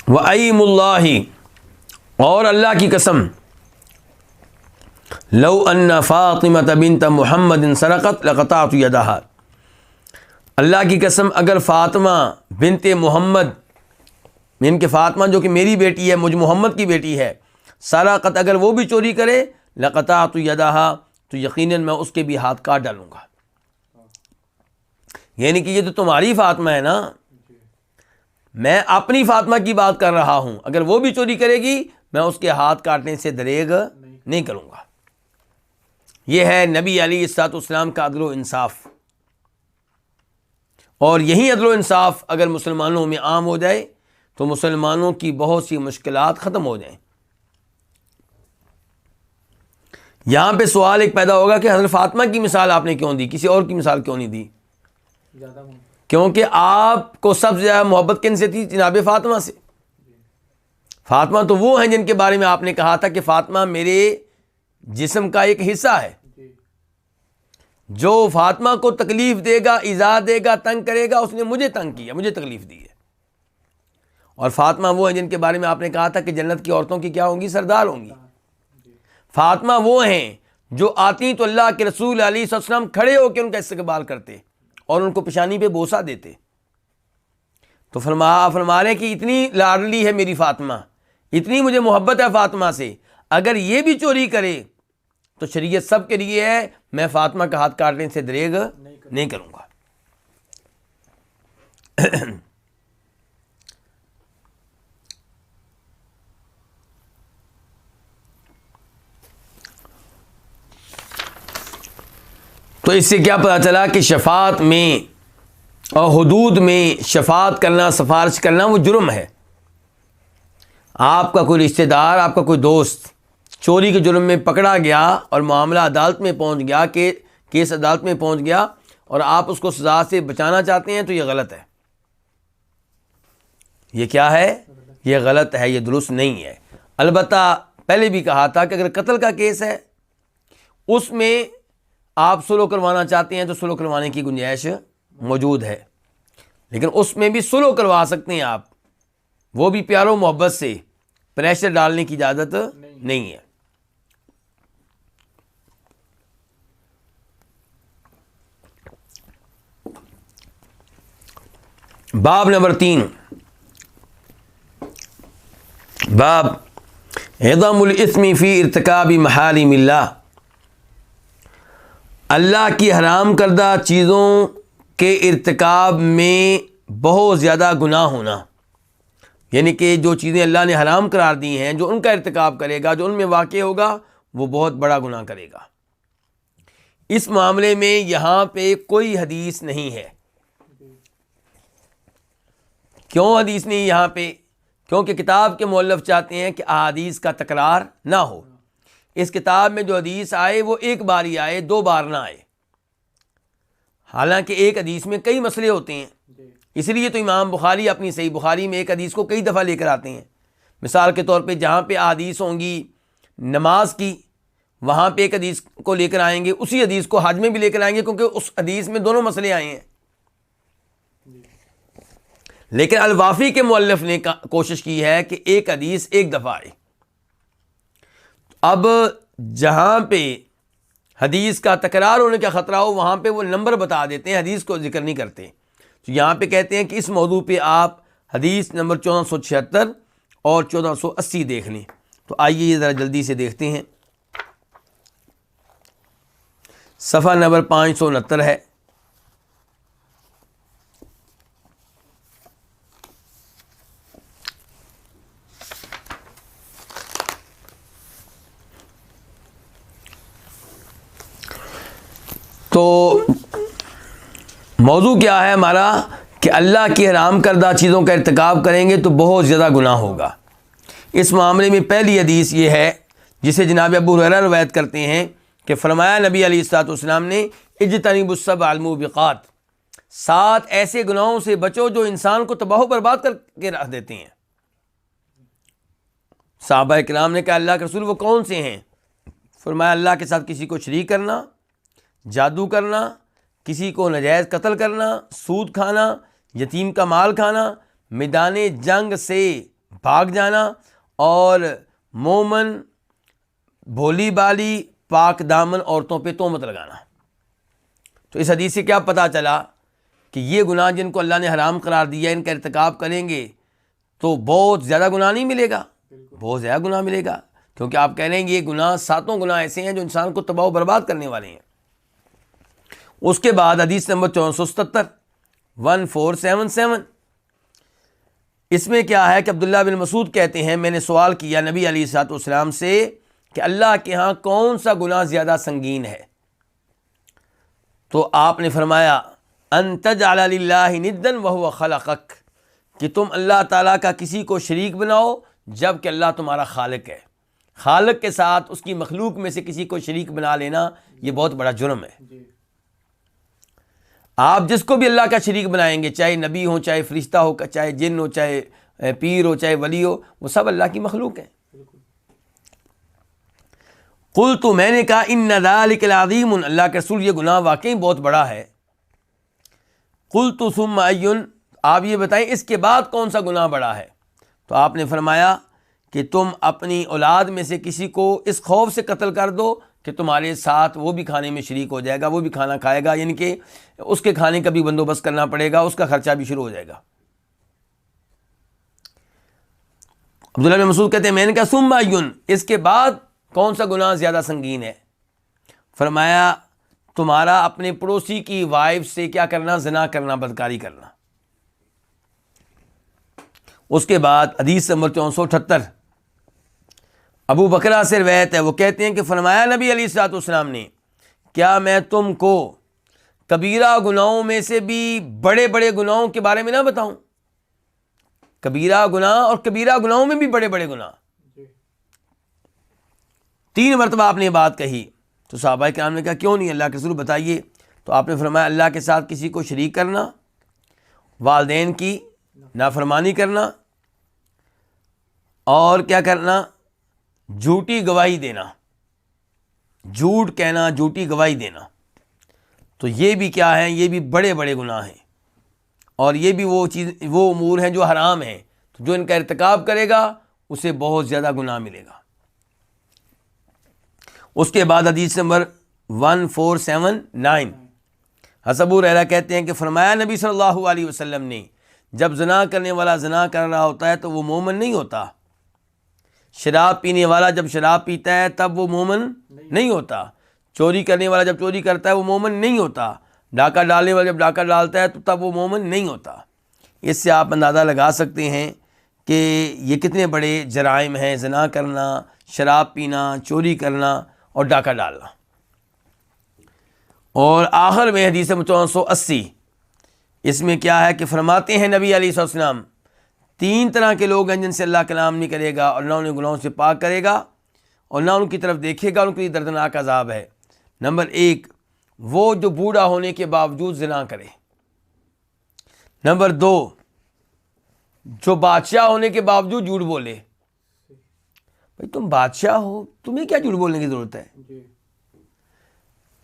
وَأَيْمُ اللَّهِ، اور اللہ کی قسم، لو ان فاطمۃ بنت محمد سرقت لقطعت یدہا، اللہ کی قسم اگر فاطمہ بنت محمد، ان کے فاطمہ جو کہ میری بیٹی ہے، مجھ محمد کی بیٹی ہے، سرقت، اگر وہ بھی چوری کرے، لقطعت یدہا، تو یقیناً میں اس کے بھی ہاتھ کاٹ ڈالوں گا۔ یعنی کہ یہ تو تمہاری فاطمہ ہے نا، جی میں اپنی فاطمہ کی بات کر رہا ہوں، اگر وہ بھی چوری کرے گی میں اس کے ہاتھ کاٹنے سے دریغ نہیں کروں گا۔ یہ ہے نبی علیہ الصلوۃ والسلام کا عدل و انصاف، اور یہی عدل و انصاف اگر مسلمانوں میں عام ہو جائے تو مسلمانوں کی بہت سی مشکلات ختم ہو جائیں۔ یہاں پہ سوال ایک پیدا ہوگا کہ حضرت فاطمہ کی مثال آپ نے کیوں دی، کسی اور کی مثال کیوں نہیں دی؟ زیادہ ممکن کیونکہ آپ کو سب سے زیادہ محبت کن سے تھی؟ جناب فاطمہ سے۔ فاطمہ تو وہ ہیں جن کے بارے میں آپ نے کہا تھا کہ فاطمہ میرے جسم کا ایک حصہ ہے، جی جو فاطمہ کو تکلیف دے گا، ایذا دے گا، تنگ کرے گا، اس نے مجھے تنگ کیا، مجھے تکلیف دی ہے۔ اور فاطمہ وہ ہیں جن کے بارے میں آپ نے کہا تھا کہ جنت کی عورتوں کی کیا ہوں گی؟ سردار ہوں گی۔ جی فاطمہ وہ ہیں جو آتی تو اللہ کے رسول علیہ الصلوۃ والسلام کھڑے ہو کے ان کا استقبال کرتے اور ان کو پیشانی پہ بوسہ دیتے۔ تو فرما رہے کہ اتنی لاڈلی ہے میری فاطمہ، اتنی مجھے محبت ہے فاطمہ سے، اگر یہ بھی چوری کرے تو شریعت سب کے لیے ہے، میں فاطمہ کا ہاتھ کاٹنے سے دریغ نہیں کروں گا۔ تو اس سے کیا پتہ چلا کہ شفاعت میں اور حدود میں شفاعت کرنا، سفارش کرنا وہ جرم ہے۔ آپ کا کوئی رشتہ دار، آپ کا کوئی دوست چوری کے جرم میں پکڑا گیا اور معاملہ عدالت میں پہنچ گیا، کہ کیس عدالت میں پہنچ گیا، اور آپ اس کو سزا سے بچانا چاہتے ہیں تو یہ غلط ہے۔ یہ کیا ہے؟ یہ غلط ہے، یہ درست نہیں ہے۔ البتہ پہلے بھی کہا تھا کہ اگر قتل کا کیس ہے، اس میں آپ سلو کروانا چاہتے ہیں تو سلو کروانے کی گنجائش موجود ہے، لیکن اس میں بھی سلو کروا سکتے ہیں آپ، وہ بھی پیار و محبت سے، پریشر ڈالنے کی اجازت نہیں ہے۔ باب نمبر 3، باب عظم الاسم فی ارتکاب محارم اللہ، اللہ کی حرام کردہ چیزوں کے ارتکاب میں بہت زیادہ گناہ ہونا، یعنی کہ جو چیزیں اللہ نے حرام قرار دی ہیں، جو ان کا ارتکاب کرے گا، جو ان میں واقع ہوگا، وہ بہت بڑا گناہ کرے گا۔ اس معاملے میں یہاں پہ کوئی حدیث نہیں ہے۔ کیوں حدیث نہیں یہاں پہ؟ کیونکہ کتاب کے مؤلف چاہتے ہیں کہ احادیث کا تکرار نہ ہو۔ اس کتاب میں جو حدیث آئے وہ ایک بار ہی آئے، دو بار نہ آئے، حالانکہ ایک حدیث میں کئی مسئلے ہوتے ہیں۔ اس لیے تو امام بخاری اپنی صحیح بخاری میں ایک حدیث کو کئی دفعہ لے کر آتے ہیں۔ مثال کے طور پہ جہاں پہ احادیث ہوں گی نماز کی، وہاں پہ ایک حدیث کو لے کر آئیں گے، اسی حدیث کو حج میں بھی لے کر آئیں گے، کیونکہ اس حدیث میں دونوں مسئلے آئے ہیں۔ لیکن الوافی کے مؤلف نے کوشش کی ہے کہ ایک حدیث ایک دفعہ آئے۔ اب جہاں پہ حدیث کا تکرار ہونے کا خطرہ ہو وہاں پہ وہ نمبر بتا دیتے ہیں، حدیث کو ذکر نہیں کرتے۔ تو یہاں پہ کہتے ہیں کہ اس موضوع پہ آپ حدیث نمبر 1476 اور 1480 دیکھ لیں۔ تو آئیے یہ ذرا جلدی سے دیکھتے ہیں۔ صفحہ نمبر 569 ہے۔ تو موضوع کیا ہے ہمارا کہ اللہ کی حرام کردہ چیزوں کا ارتکاب کریں گے تو بہت زیادہ گناہ ہوگا۔ اس معاملے میں پہلی حدیث یہ ہے جسے جناب ابو ہریرہ روایت کرتے ہیں کہ فرمایا نبی علیہ الصلوۃ والسلام نے اجتنبوا السبع الموبقات، 7 ایسے گناہوں سے بچو جو انسان کو تباہ و برباد کر کے رکھ دیتے ہیں۔ صحابہ کرام نے کہا اللہ کے رسول وہ کون سے ہیں؟ فرمایا اللہ کے ساتھ کسی کو شریک کرنا، جادو کرنا، کسی کو ناجائز قتل کرنا، سود کھانا، یتیم کا مال کھانا، میدان جنگ سے بھاگ جانا، اور مومن بھولی بالی پاک دامن عورتوں پہ تہمت لگانا۔ تو اس حدیث سے کیا پتہ چلا کہ یہ گناہ جن کو اللہ نے حرام قرار دیا ان کا ارتکاب کریں گے تو بہت زیادہ گناہ نہیں ملے گا، بہت زیادہ گناہ ملے گا، کیونکہ آپ کہہ رہے ہیں یہ گناہ 7 گناہ ایسے ہیں جو انسان کو تباہ و برباد کرنے والے ہیں۔ اس کے بعد حدیث نمبر 477 1477، اس میں کیا ہے کہ عبداللہ بن مسعود کہتے ہیں میں نے سوال کیا نبی علیہ الصلوۃ والسلام سے کہ اللہ کے ہاں کون سا گناہ زیادہ سنگین ہے؟ تو آپ نے فرمایا ان تجعل للہ ندا وہو خلقک، کہ تم اللہ تعالیٰ کا کسی کو شریک بناؤ جب کہ اللہ تمہارا خالق ہے۔ خالق کے ساتھ اس کی مخلوق میں سے کسی کو شریک بنا لینا یہ بہت بڑا جرم ہے۔ آپ جس کو بھی اللہ کا شریک بنائیں گے، چاہے نبی ہو، چاہے فرشتہ ہو، چاہے جن ہو، چاہے پیر ہو، چاہے ولی ہو، وہ سب اللہ کی مخلوق ہیں۔ قلت، میں نے کہا ان ذلک العظیم، اللہ کے رسول یہ گناہ واقعی بہت بڑا ہے۔ قلت ثم ای، آپ یہ بتائیں اس کے بعد کون سا گناہ بڑا ہے؟ تو آپ نے فرمایا کہ تم اپنی اولاد میں سے کسی کو اس خوف سے قتل کر دو کہ تمہارے ساتھ وہ بھی کھانے میں شریک ہو جائے گا، وہ بھی کھانا کھائے گا، یعنی کہ اس کے کھانے کا بھی بندوبست کرنا پڑے گا، اس کا خرچہ بھی شروع ہو جائے گا۔ عبداللہ بن مسعود کہتے ہیں میں نے کہا ثم ای، اس کے بعد کون سا گناہ زیادہ سنگین ہے؟ فرمایا تمہارا اپنے پڑوسی کی وائف سے کیا کرنا؟ زنا کرنا، بدکاری کرنا۔ اس کے بعد حدیث نمبر 478 ابو بکرہ سے روایت ہے، وہ کہتے ہیں کہ فرمایا نبی علیہ الصلوۃ والسلام نے کیا میں تم کو کبیرہ گناہوں میں سے بھی بڑے بڑے گناہوں کے بارے میں نہ بتاؤں؟ کبیرہ گناہ اور کبیرہ گناہوں میں بھی بڑے بڑے گناہ، 3 مرتبہ آپ نے یہ بات کہی۔ تو صحابہ کرام نے کہا کیوں نہیں اللہ کے رسول بتائیے۔ تو آپ نے فرمایا اللہ کے ساتھ کسی کو شریک کرنا، والدین کی نافرمانی کرنا، اور کیا کرنا؟ جھوٹی گواہی دینا، جھوٹ کہنا، جھوٹی گواہی دینا۔ تو یہ بھی کیا ہے؟ یہ بھی بڑے بڑے گناہ ہیں، اور یہ بھی وہ امور ہیں جو حرام ہیں، تو جو ان کا ارتکاب کرے گا اسے بہت زیادہ گناہ ملے گا۔ اس کے بعد حدیث نمبر 1479 حضرت ابو ہریرہ کہتے ہیں کہ فرمایا نبی صلی اللہ علیہ وسلم نے جب زنا کرنے والا زنا کر رہا ہوتا ہے تو وہ مومن نہیں ہوتا، شراب پینے والا جب شراب پیتا ہے تب وہ مومن نہیں ہوتا، چوری کرنے والا جب چوری کرتا ہے وہ مومن نہیں ہوتا، ڈاکہ ڈالنے والا جب ڈاکہ ڈالتا ہے تو تب وہ مومن نہیں ہوتا۔ اس سے آپ اندازہ لگا سکتے ہیں کہ یہ کتنے بڑے جرائم ہیں، زنا کرنا، شراب پینا، چوری کرنا اور ڈاکہ ڈالنا۔ اور آخر میں حدیث 1480 اس میں کیا ہے کہ فرماتے ہیں نبی علیہ السلام 3 طرح کے لوگ ہیں جن سے اللہ کلام نہیں کرے گا اور نہ انہیں گناہوں سے پاک کرے گا اور نہ ان کی طرف دیکھے گا، ان کے لیے دردناک عذاب ہے۔ نمبر 1، وہ جو بوڑھا ہونے کے باوجود زنا کرے۔ نمبر 2، جو بادشاہ ہونے کے باوجود جھوٹ بولے۔ بھائی تم بادشاہ ہو، تمہیں کیا جھوٹ بولنے کی ضرورت ہے؟ جی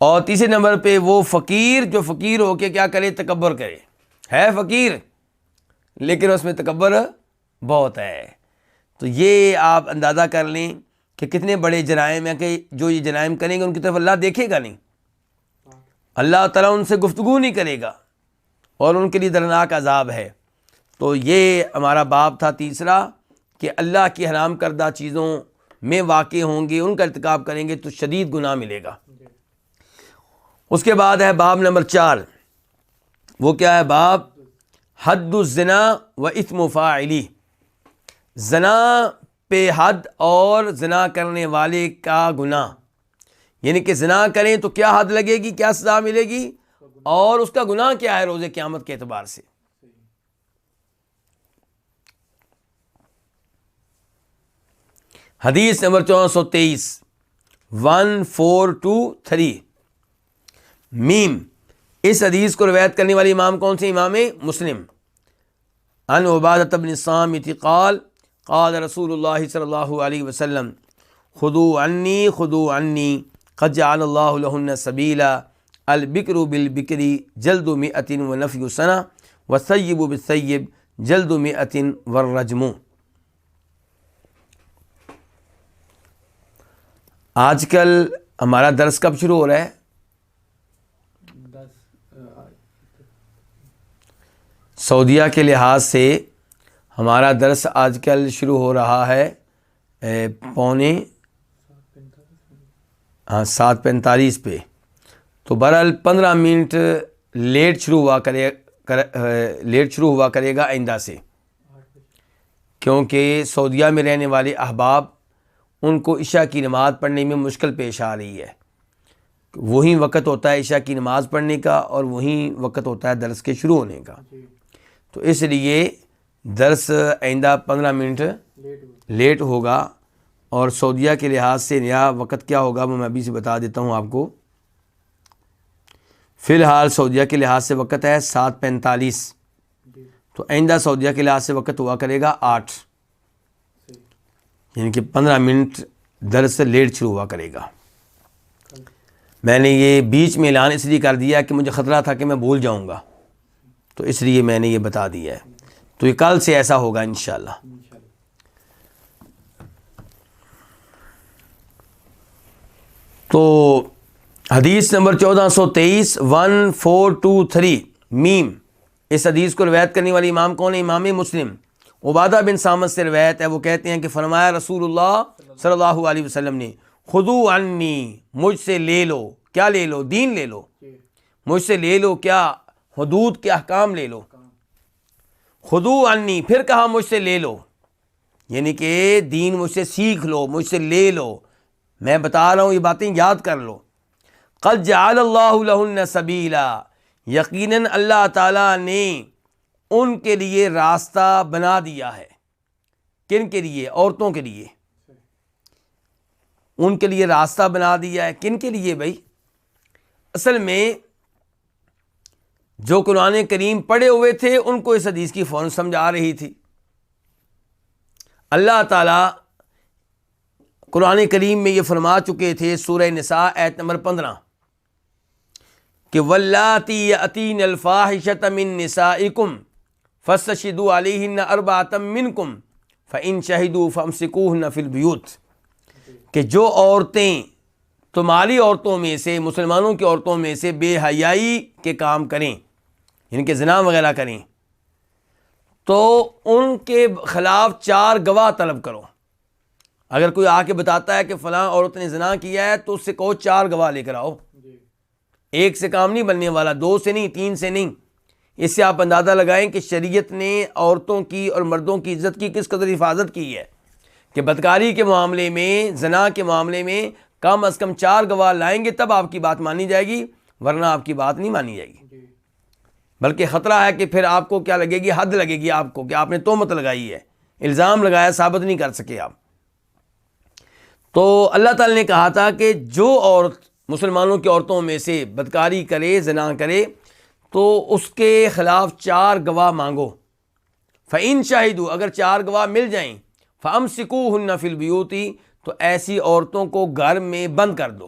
اور تیسرے نمبر پہ وہ فقیر جو فقیر ہو کے کیا کرے؟ تکبر کرے، ہے فقیر لیکن اس میں تکبر بہت ہے۔ تو یہ آپ اندازہ کر لیں کہ کتنے بڑے جرائم ہیں کہ جو یہ جرائم کریں گے ان کی طرف اللہ دیکھے گا نہیں، اللہ تعالیٰ ان سے گفتگو نہیں کرے گا اور ان کے لیے دردناک عذاب ہے۔ تو یہ ہمارا باب تھا تیسرا کہ اللہ کی حرام کردہ چیزوں میں واقع ہوں گے، ان کا ارتکاب کریں گے تو شدید گناہ ملے گا۔ اس کے بعد ہے باب نمبر 4، وہ کیا ہے؟ باب حد الزنا و اثم فاعلی، زنا پہ حد اور زنا کرنے والے کا گناہ، یعنی کہ زنا کریں تو کیا حد لگے گی، کیا سزا ملے گی اور اس کا گناہ کیا ہے روز قیامت کے اعتبار سے۔ حدیث نمبر 1423 1423 میم، اس حدیث کو روایت کرنے والی امام کون سے؟ امام مسلم۔ عن عبادۃ بن الصامت قال قال رسول اللہ صلی اللہ علیہ وسلم خذوا عنی قد جعل اللہ لہن سبیلا البکر بالبکر جلد 100 ونفی سنہ والثیب بالثیب جلد 100 والرجم۔ آج کل ہمارا درس کب شروع ہو رہا ہے؟ 10 سعودیہ کے لحاظ سے ہمارا درس آج کل شروع ہو رہا ہے 7:45 پہ، تو بہرحال 15 منٹ لیٹ شروع ہوا کرے گا آئندہ سے، کیونکہ سعودیہ میں رہنے والے احباب ان کو عشاء کی نماز پڑھنے میں مشکل پیش آ رہی ہے۔ وہی وقت ہوتا ہے عشاء کی نماز پڑھنے کا اور وہی وقت ہوتا ہے درس کے شروع ہونے کا، تو اس لیے درس آئندہ 15 منٹ لیٹ ہوگا۔ اور سعودیہ کے لحاظ سے نیا وقت کیا ہوگا وہ میں ابھی سے بتا دیتا ہوں آپ کو۔ فی الحال سعودیہ کے لحاظ سے وقت ہے 7:45، تو آئندہ سعودیہ کے لحاظ سے وقت ہوا کرے گا 8، یعنی کہ 15 منٹ درس لیٹ شروع ہوا کرے گا۔ میں نے یہ بیچ میں اعلان اس لیے کر دیا کہ مجھے خطرہ تھا کہ میں بھول جاؤں گا، تو اس لیے میں نے یہ بتا دیا ہے، تو یہ کل سے ایسا ہوگا انشاءاللہ۔ تو حدیث نمبر 1423 1423 میم، اس حدیث کو روایت کرنے والی امام کون ہے؟ امام مسلم۔ عبادہ بن صامت سے روایت ہے، وہ کہتے ہیں کہ فرمایا رسول اللہ صلی اللہ علیہ وسلم نے خذوا عنی، مجھ سے لے لو، کیا لے لو؟ دین لے لو، مجھ سے لے لو کیا؟ حدود کے احکام لے لو۔ خذوا عنی، پھر کہا مجھ سے لے لو، یعنی کہ دین مجھ سے سیکھ لو، مجھ سے لے لو، میں بتا رہا ہوں یہ باتیں یاد کر لو۔ قد جعل اللہ لہن سبیلا، یقیناً اللہ تعالیٰ نے ان کے لیے راستہ بنا دیا ہے۔ کن کے لیے؟ عورتوں کے لیے، ان کے لیے راستہ بنا دیا ہے۔ کن کے لیے بھائی؟ اصل میں جو قرآن کریم پڑھے ہوئے تھے ان کو اس حدیث کی فوراً سمجھ آ رہی تھی۔ اللہ تعالیٰ قرآن کریم میں یہ فرما چکے تھے سورہ نساء آیت نمبر 15 کہ واللاتی یأتین الفاحشۃ من نسائکم فاستشہدوا علیہن اربعۃ منکم فإن شہدوا فامسکوہن فی البیوت، کہ جو عورتیں تمہاری عورتوں میں سے، مسلمانوں کی عورتوں میں سے بے حیائی کے کام کریں، یعنی کہ زنا وغیرہ کریں، تو ان کے خلاف 4 گواہ طلب کرو۔ اگر کوئی آ کے بتاتا ہے کہ فلاں عورت نے زنا کیا ہے تو اس سے کہو 4 گواہ لے کر آؤ. جی ایک سے کام نہیں بننے والا، 2 سے نہیں، 3 سے نہیں. اس سے آپ اندازہ لگائیں کہ شریعت نے عورتوں کی اور مردوں کی عزت کی کس قدر حفاظت کی ہے کہ بدکاری کے معاملے میں، زنا کے معاملے میں کم از کم 4 گواہ لائیں گے تب آپ کی بات مانی جائے گی، ورنہ آپ کی بات نہیں مانی جائے گی. جی بلکہ خطرہ ہے کہ پھر آپ کو کیا لگے گی، حد لگے گی آپ کو کہ آپ نے تہمت لگائی ہے، الزام لگایا، ثابت نہیں کر سکے آپ. تو اللہ تعالی نے کہا تھا کہ جو عورت مسلمانوں کی عورتوں میں سے بدکاری کرے، زنا کرے، تو اس کے خلاف 4 گواہ مانگو. فَإِن شَهِدُوا، اگر 4 گواہ مل جائیں، فَأَمْسِكُوهُنَّ فِي الْبُيُوتِ، تو ایسی عورتوں کو گھر میں بند کر دو.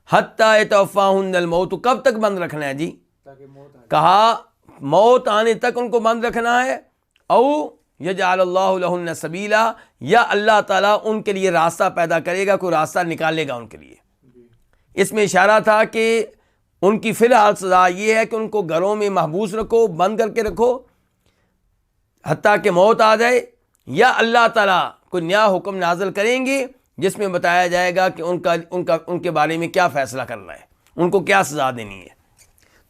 حَتَّى يَتَوَفَّاهُنَّ الْمَوْتُ، کب تک بند رکھنا ہے جی؟ تاکہ موت آ جائے. کہا موت آنے تک ان کو بند رکھنا ہے. او یجعل اللہ لہن سبیلا، یا اللہ تعالیٰ ان کے لیے راستہ پیدا کرے گا، کوئی راستہ نکالے گا ان کے لیے. جی اس میں اشارہ تھا کہ ان کی فی الحال سزا یہ ہے کہ ان کو گھروں میں محبوس رکھو، بند کر کے رکھو حتیٰ کہ موت آ جائے، یا اللہ تعالیٰ کوئی نیا حکم نازل کریں گے جس میں بتایا جائے گا کہ ان کے بارے میں کیا فیصلہ کرنا ہے، ان کو کیا سزا دینی ہے.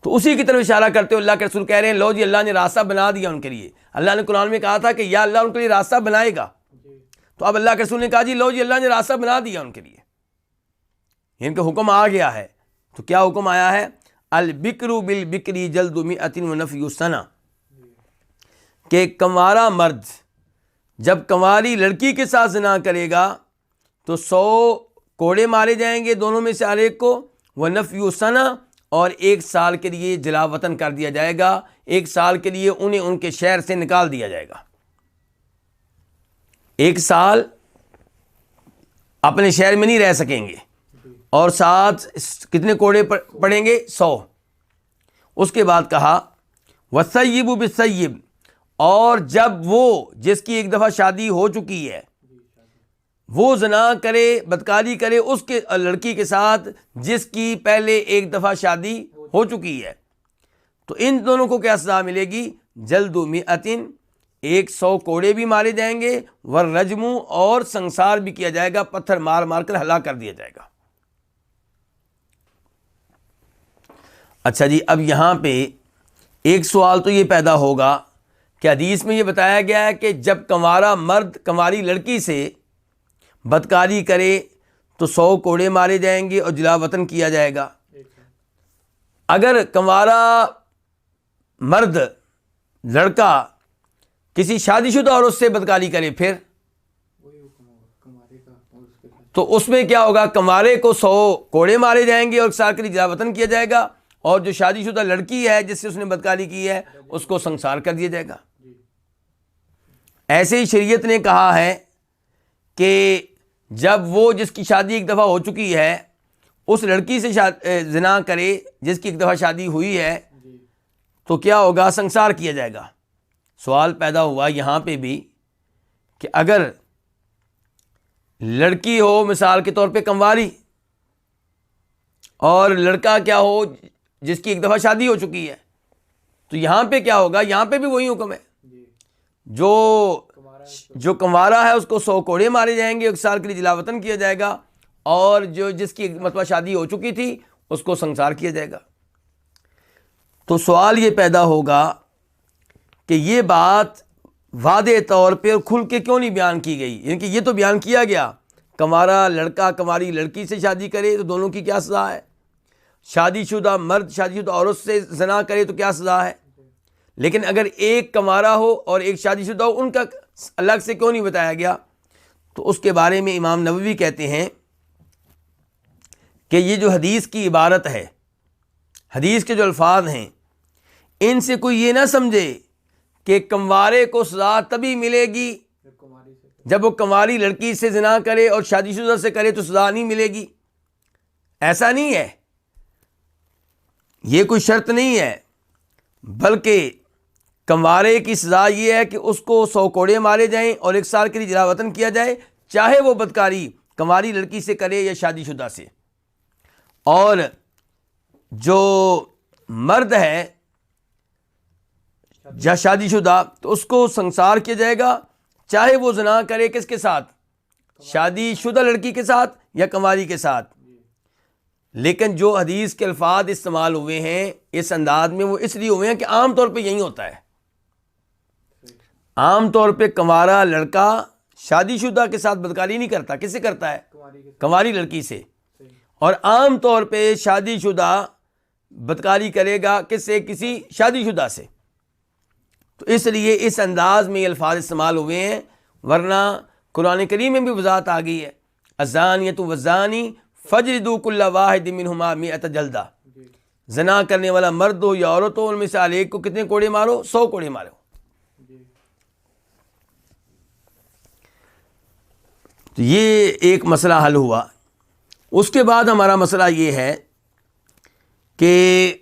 تو اسی کی طرف اشارہ کرتے ہوئے اللہ کے رسول کہہ رہے ہیں لو جی اللہ نے راستہ بنا دیا ان کے لیے. اللہ نے قرآن میں کہا تھا کہ یا اللہ ان کے لیے راستہ بنائے گا، جی تو اب اللہ کے رسول نے کہا جی لو جی اللہ نے راستہ بنا دیا ان کے لیے، ان کا حکم آ گیا ہے. تو کیا حکم آیا ہے؟ البکر بالبکری جلد 100 ونفی سنہ، کہ کنوارا مرد جب کنواری لڑکی کے ساتھ زنا کرے گا تو 100 کوڑے مارے جائیں گے دونوں میں سے ہر ایک کو، ونفی سنہ، اور 1 سال کے لیے جلا وطن کر دیا جائے گا، 1 سال کے لیے انہیں ان کے شہر سے نکال دیا جائے گا. 1 سال اپنے شہر میں نہیں رہ سکیں گے، اور ساتھ کتنے کوڑے پڑیں گے؟ 100. اس کے بعد کہا وَالثَّيِّبُ بِالثَّيِّبِ، اور جب وہ جس کی 1 دفعہ شادی ہو چکی ہے وہ زنا کرے، بدکاری کرے اس کے لڑکی کے ساتھ جس کی پہلے 1 دفعہ شادی ہو چکی ہے، تو ان دونوں کو کیا سزا ملے گی؟ جلد 100، 100 کوڑے بھی مارے جائیں گے، والرجم، اور سنسار بھی کیا جائے گا، پتھر مار مار کر ہلاک کر دیا جائے گا. اچھا جی، اب یہاں پہ ایک سوال تو یہ پیدا ہوگا کہ حدیث میں یہ بتایا گیا ہے کہ جب کنوارا مرد کنواری لڑکی سے بدکاری کرے تو 100 کوڑے مارے جائیں گے اور جلا وطن کیا جائے گا. اگر کنوارا مرد لڑکا کسی شادی شدہ عورت سے بدکاری کرے پھر وہی حکم ہوگا کمارے کا اور اس کے ساتھ. تو اس میں کیا ہوگا؟ کنوارے کو 100 کوڑے مارے جائیں گے اور 1 سال کے لیے جلا وطن کیا جائے گا، اور جو شادی شدہ لڑکی ہے جس سے اس نے بدکاری کی ہے اس کو سنسار کر دیا جائے گا. ایسے ہی شریعت نے کہا ہے کہ جب وہ جس کی شادی 1 دفعہ ہو چکی ہے اس لڑکی سے زنا کرے جس کی 1 دفعہ شادی ہوئی ہے تو کیا ہوگا؟ سنسار کیا جائے گا. سوال پیدا ہوا یہاں پہ بھی کہ اگر لڑکی ہو مثال کے طور پہ کنواری اور لڑکا کیا ہو جس کی 1 دفعہ شادی ہو چکی ہے، تو یہاں پہ کیا ہوگا؟ یہاں پہ بھی وہی حکم ہے، جو کنوارا ہے اس کو 100 کوڑے مارے جائیں گے، 1 سال کے لیے جلا وطن کیا جائے گا، اور جو جس کی مرتبہ شادی ہو چکی تھی اس کو سنسار کیا جائے گا. تو سوال یہ پیدا ہوگا کہ یہ بات واضح طور پہ اور کھل کے کیوں نہیں بیان کی گئی؟ یعنی کہ یہ تو بیان کیا گیا کنوارا لڑکا کنواری لڑکی سے شادی کرے تو دونوں کی کیا سزا ہے، شادی شدہ مرد شادی شدہ عورت سے زنا کرے تو کیا سزا ہے، لیکن اگر ایک کنوارا ہو اور ایک شادی شدہ ہو ان کا الگ سے کیوں نہیں بتایا گیا؟ تو اس کے بارے میں امام نووی کہتے ہیں کہ یہ جو حدیث کی عبارت ہے، حدیث کے جو الفاظ ہیں، ان سے کوئی یہ نہ سمجھے کہ کنوارے کو سزا تبھی ملے گی جب وہ کنواری لڑکی سے زنا کرے اور شادی شدہ سے کرے تو سزا نہیں ملے گی. ایسا نہیں ہے، یہ کوئی شرط نہیں ہے، بلکہ کنوارے کی سزا یہ ہے کہ اس کو 100 کوڑے مارے جائیں اور 1 سال کے لیے جلا وطن کیا جائے، چاہے وہ بدکاری کنواری لڑکی سے کرے یا شادی شدہ سے. اور جو مرد ہے یا شادی شدہ تو اس کو سنسار کیا جائے گا، چاہے وہ زنا کرے کس کے ساتھ؟ شادی شدہ لڑکی کے ساتھ یا کنواری کے ساتھ. لیکن جو حدیث کے الفاظ استعمال ہوئے ہیں اس انداز میں وہ اس لیے ہوئے ہیں کہ عام طور پہ یہی ہوتا ہے. عام طور پہ کنوارا لڑکا شادی شدہ کے ساتھ بدکاری نہیں کرتا. کس سے کرتا ہے؟ کنواری لڑکی سے. اور عام طور پہ شادی شدہ بدکاری کرے گا کس سے؟ کسی شادی شدہ سے. تو اس لیے اس انداز میں یہ الفاظ استعمال ہوئے ہیں، ورنہ قرآن کریم میں بھی وضاحت آ گئی ہے، الزانیۃ والزانی فجلدوا کل واحد منہما مئۃ جلدہ. زنا کرنے والا مرد ہو یا عورت ہو، ان میں سے ہر ایک کو کتنے کوڑے مارو؟ 100 کوڑے مارو. تو یہ ایک مسئلہ حل ہوا. اس کے بعد ہمارا مسئلہ یہ ہے کہ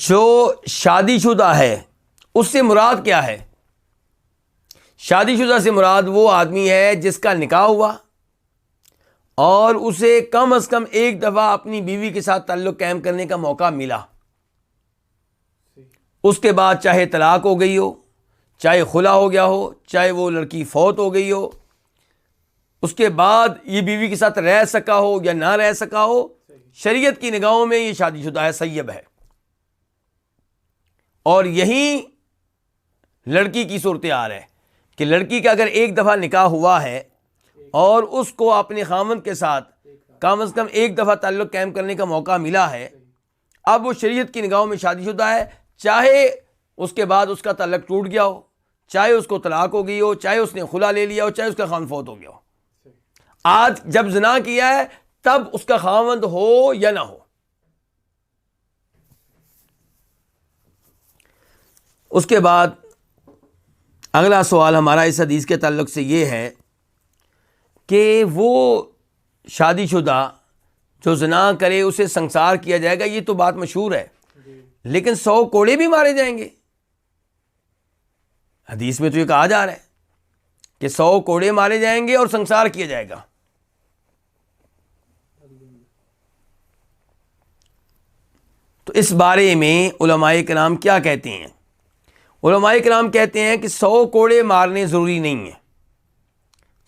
جو شادی شدہ ہے اس سے مراد کیا ہے؟ شادی شدہ سے مراد وہ آدمی ہے جس کا نکاح ہوا اور اسے کم از کم ایک دفعہ اپنی بیوی کے ساتھ تعلق قائم کرنے کا موقع ملا. اس کے بعد چاہے طلاق ہو گئی ہو، چاہے خلا ہو گیا ہو، چاہے وہ لڑکی فوت ہو گئی ہو، اس کے بعد یہ بیوی کے ساتھ رہ سکا ہو یا نہ رہ سکا ہو، شریعت کی نگاہوں میں یہ شادی شدہ ہے، سیب ہے. اور یہی لڑکی کی صورتحال ہے کہ لڑکی کا اگر ایک دفعہ نکاح ہوا ہے اور اس کو اپنے خاوند کے ساتھ کم از کم ایک دفعہ تعلق قائم کرنے کا موقع ملا ہے، اب وہ شریعت کی نگاہوں میں شادی شدہ ہے، چاہے اس کے بعد اس کا تعلق ٹوٹ گیا ہو، چاہے اس کو طلاق ہو گئی ہو، چاہے اس نے خلا لے لیا ہو، چاہے اس کا خاوند فوت ہو گیا ہو. آج جب زنا کیا ہے تب اس کا خاوند ہو یا نہ ہو. اس کے بعد اگلا سوال ہمارا اس حدیث کے تعلق سے یہ ہے کہ وہ شادی شدہ جو زنا کرے اسے سنسار کیا جائے گا، یہ تو بات مشہور ہے، لیکن 100 کوڑے بھی مارے جائیں گے. حدیث میں تو یہ کہا جا رہا ہے کہ 100 کوڑے مارے جائیں گے اور سنسار کیا جائے گا. تو اس بارے میں علماء کرام کیا کہتے ہیں؟ علماء کرام کہتے ہیں کہ 100 کوڑے مارنے ضروری نہیں ہیں.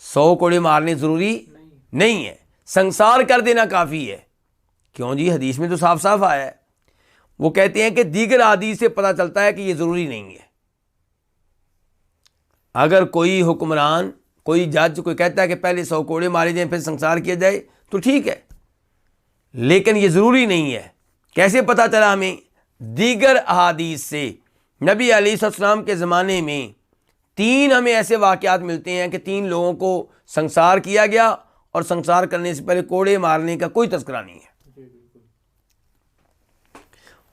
100 کوڑے مارنے ضروری نہیں ہے، سنسار کر دینا کافی ہے. کیوں جی؟ حدیث میں تو صاف صاف آیا ہے. وہ کہتے ہیں کہ دیگر احادیث سے پتہ چلتا ہے کہ یہ ضروری نہیں ہے. اگر کوئی حکمران، کوئی جج، کوئی کہتا ہے کہ پہلے 100 کوڑے مارے جائیں پھر سنسار کیا جائے تو ٹھیک ہے، لیکن یہ ضروری نہیں ہے. کیسے پتہ چلا ہمیں؟ دیگر احادیث سے. نبی علیہ السلام کے زمانے میں 3 ہمیں ایسے واقعات ملتے ہیں کہ 3 لوگوں کو سنسار کیا گیا اور سنسار کرنے سے پہلے کوڑے مارنے کا کوئی تذکرہ نہیں ہے.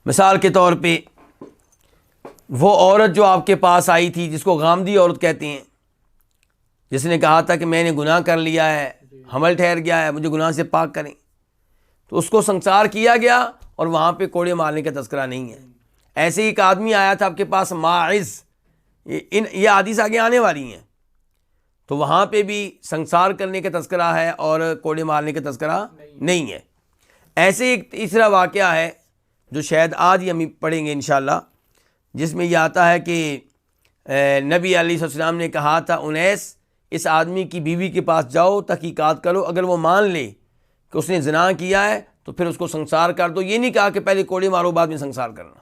مثال کے طور پہ وہ عورت جو آپ کے پاس آئی تھی جس کو غامدی عورت کہتے ہیں، جس نے کہا تھا کہ میں نے گناہ کر لیا ہے، حمل ٹھہر گیا ہے، مجھے گناہ سے پاک کریں، تو اس کو سنسار کیا گیا اور وہاں پہ کوڑے مارنے کا تذکرہ نہیں ہے. ایسے ہی ایک آدمی آیا تھا آپ کے پاس ماعز، یہ حدیث آگے آنے والی ہیں، تو وہاں پہ بھی سنسار کرنے کا تذکرہ ہے اور کوڑے مارنے کا تذکرہ نہیں ہے. ایسے ایک تیسرا واقعہ ہے جو شاید آج ہی ہم پڑھیں گے انشاءاللہ، جس میں یہ آتا ہے کہ نبی علیہ السلام نے کہا تھا انیس، اس آدمی کی بیوی کے پاس جاؤ، تحقیقات کرو، اگر وہ مان لے کہ اس نے زنا کیا ہے تو پھر اس کو سنسار کر دو. یہ نہیں کہا کہ پہلے کوڑے مارو بعد میں سنسار کرنا.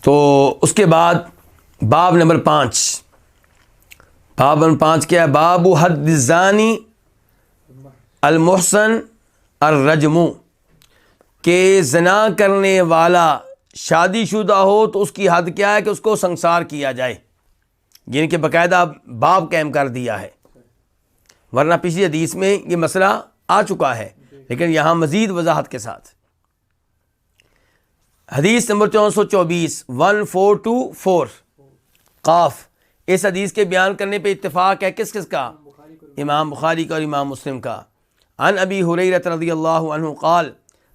تو اس کے بعد باب نمبر 5 کیا ہے؟ باب حد الزانی المحسن الرجم، کہ زنا کرنے والا شادی شدہ ہو تو اس کی حد کیا ہے کہ اس کو سنسار کیا جائے. یعنی کہ باقاعدہ باب قائم کر دیا ہے، ورنہ پچھلی حدیث میں یہ مسئلہ آ چکا ہے، لیکن یہاں مزید وضاحت کے ساتھ. حدیث نمبر 424 1424 قاف. اس حدیث کے بیان کرنے پہ اتفاق ہے کس کا؟ امام بخاری کا اور امام مسلم کا. عن ابی ہریرہ رضی اللہ عنہ قال،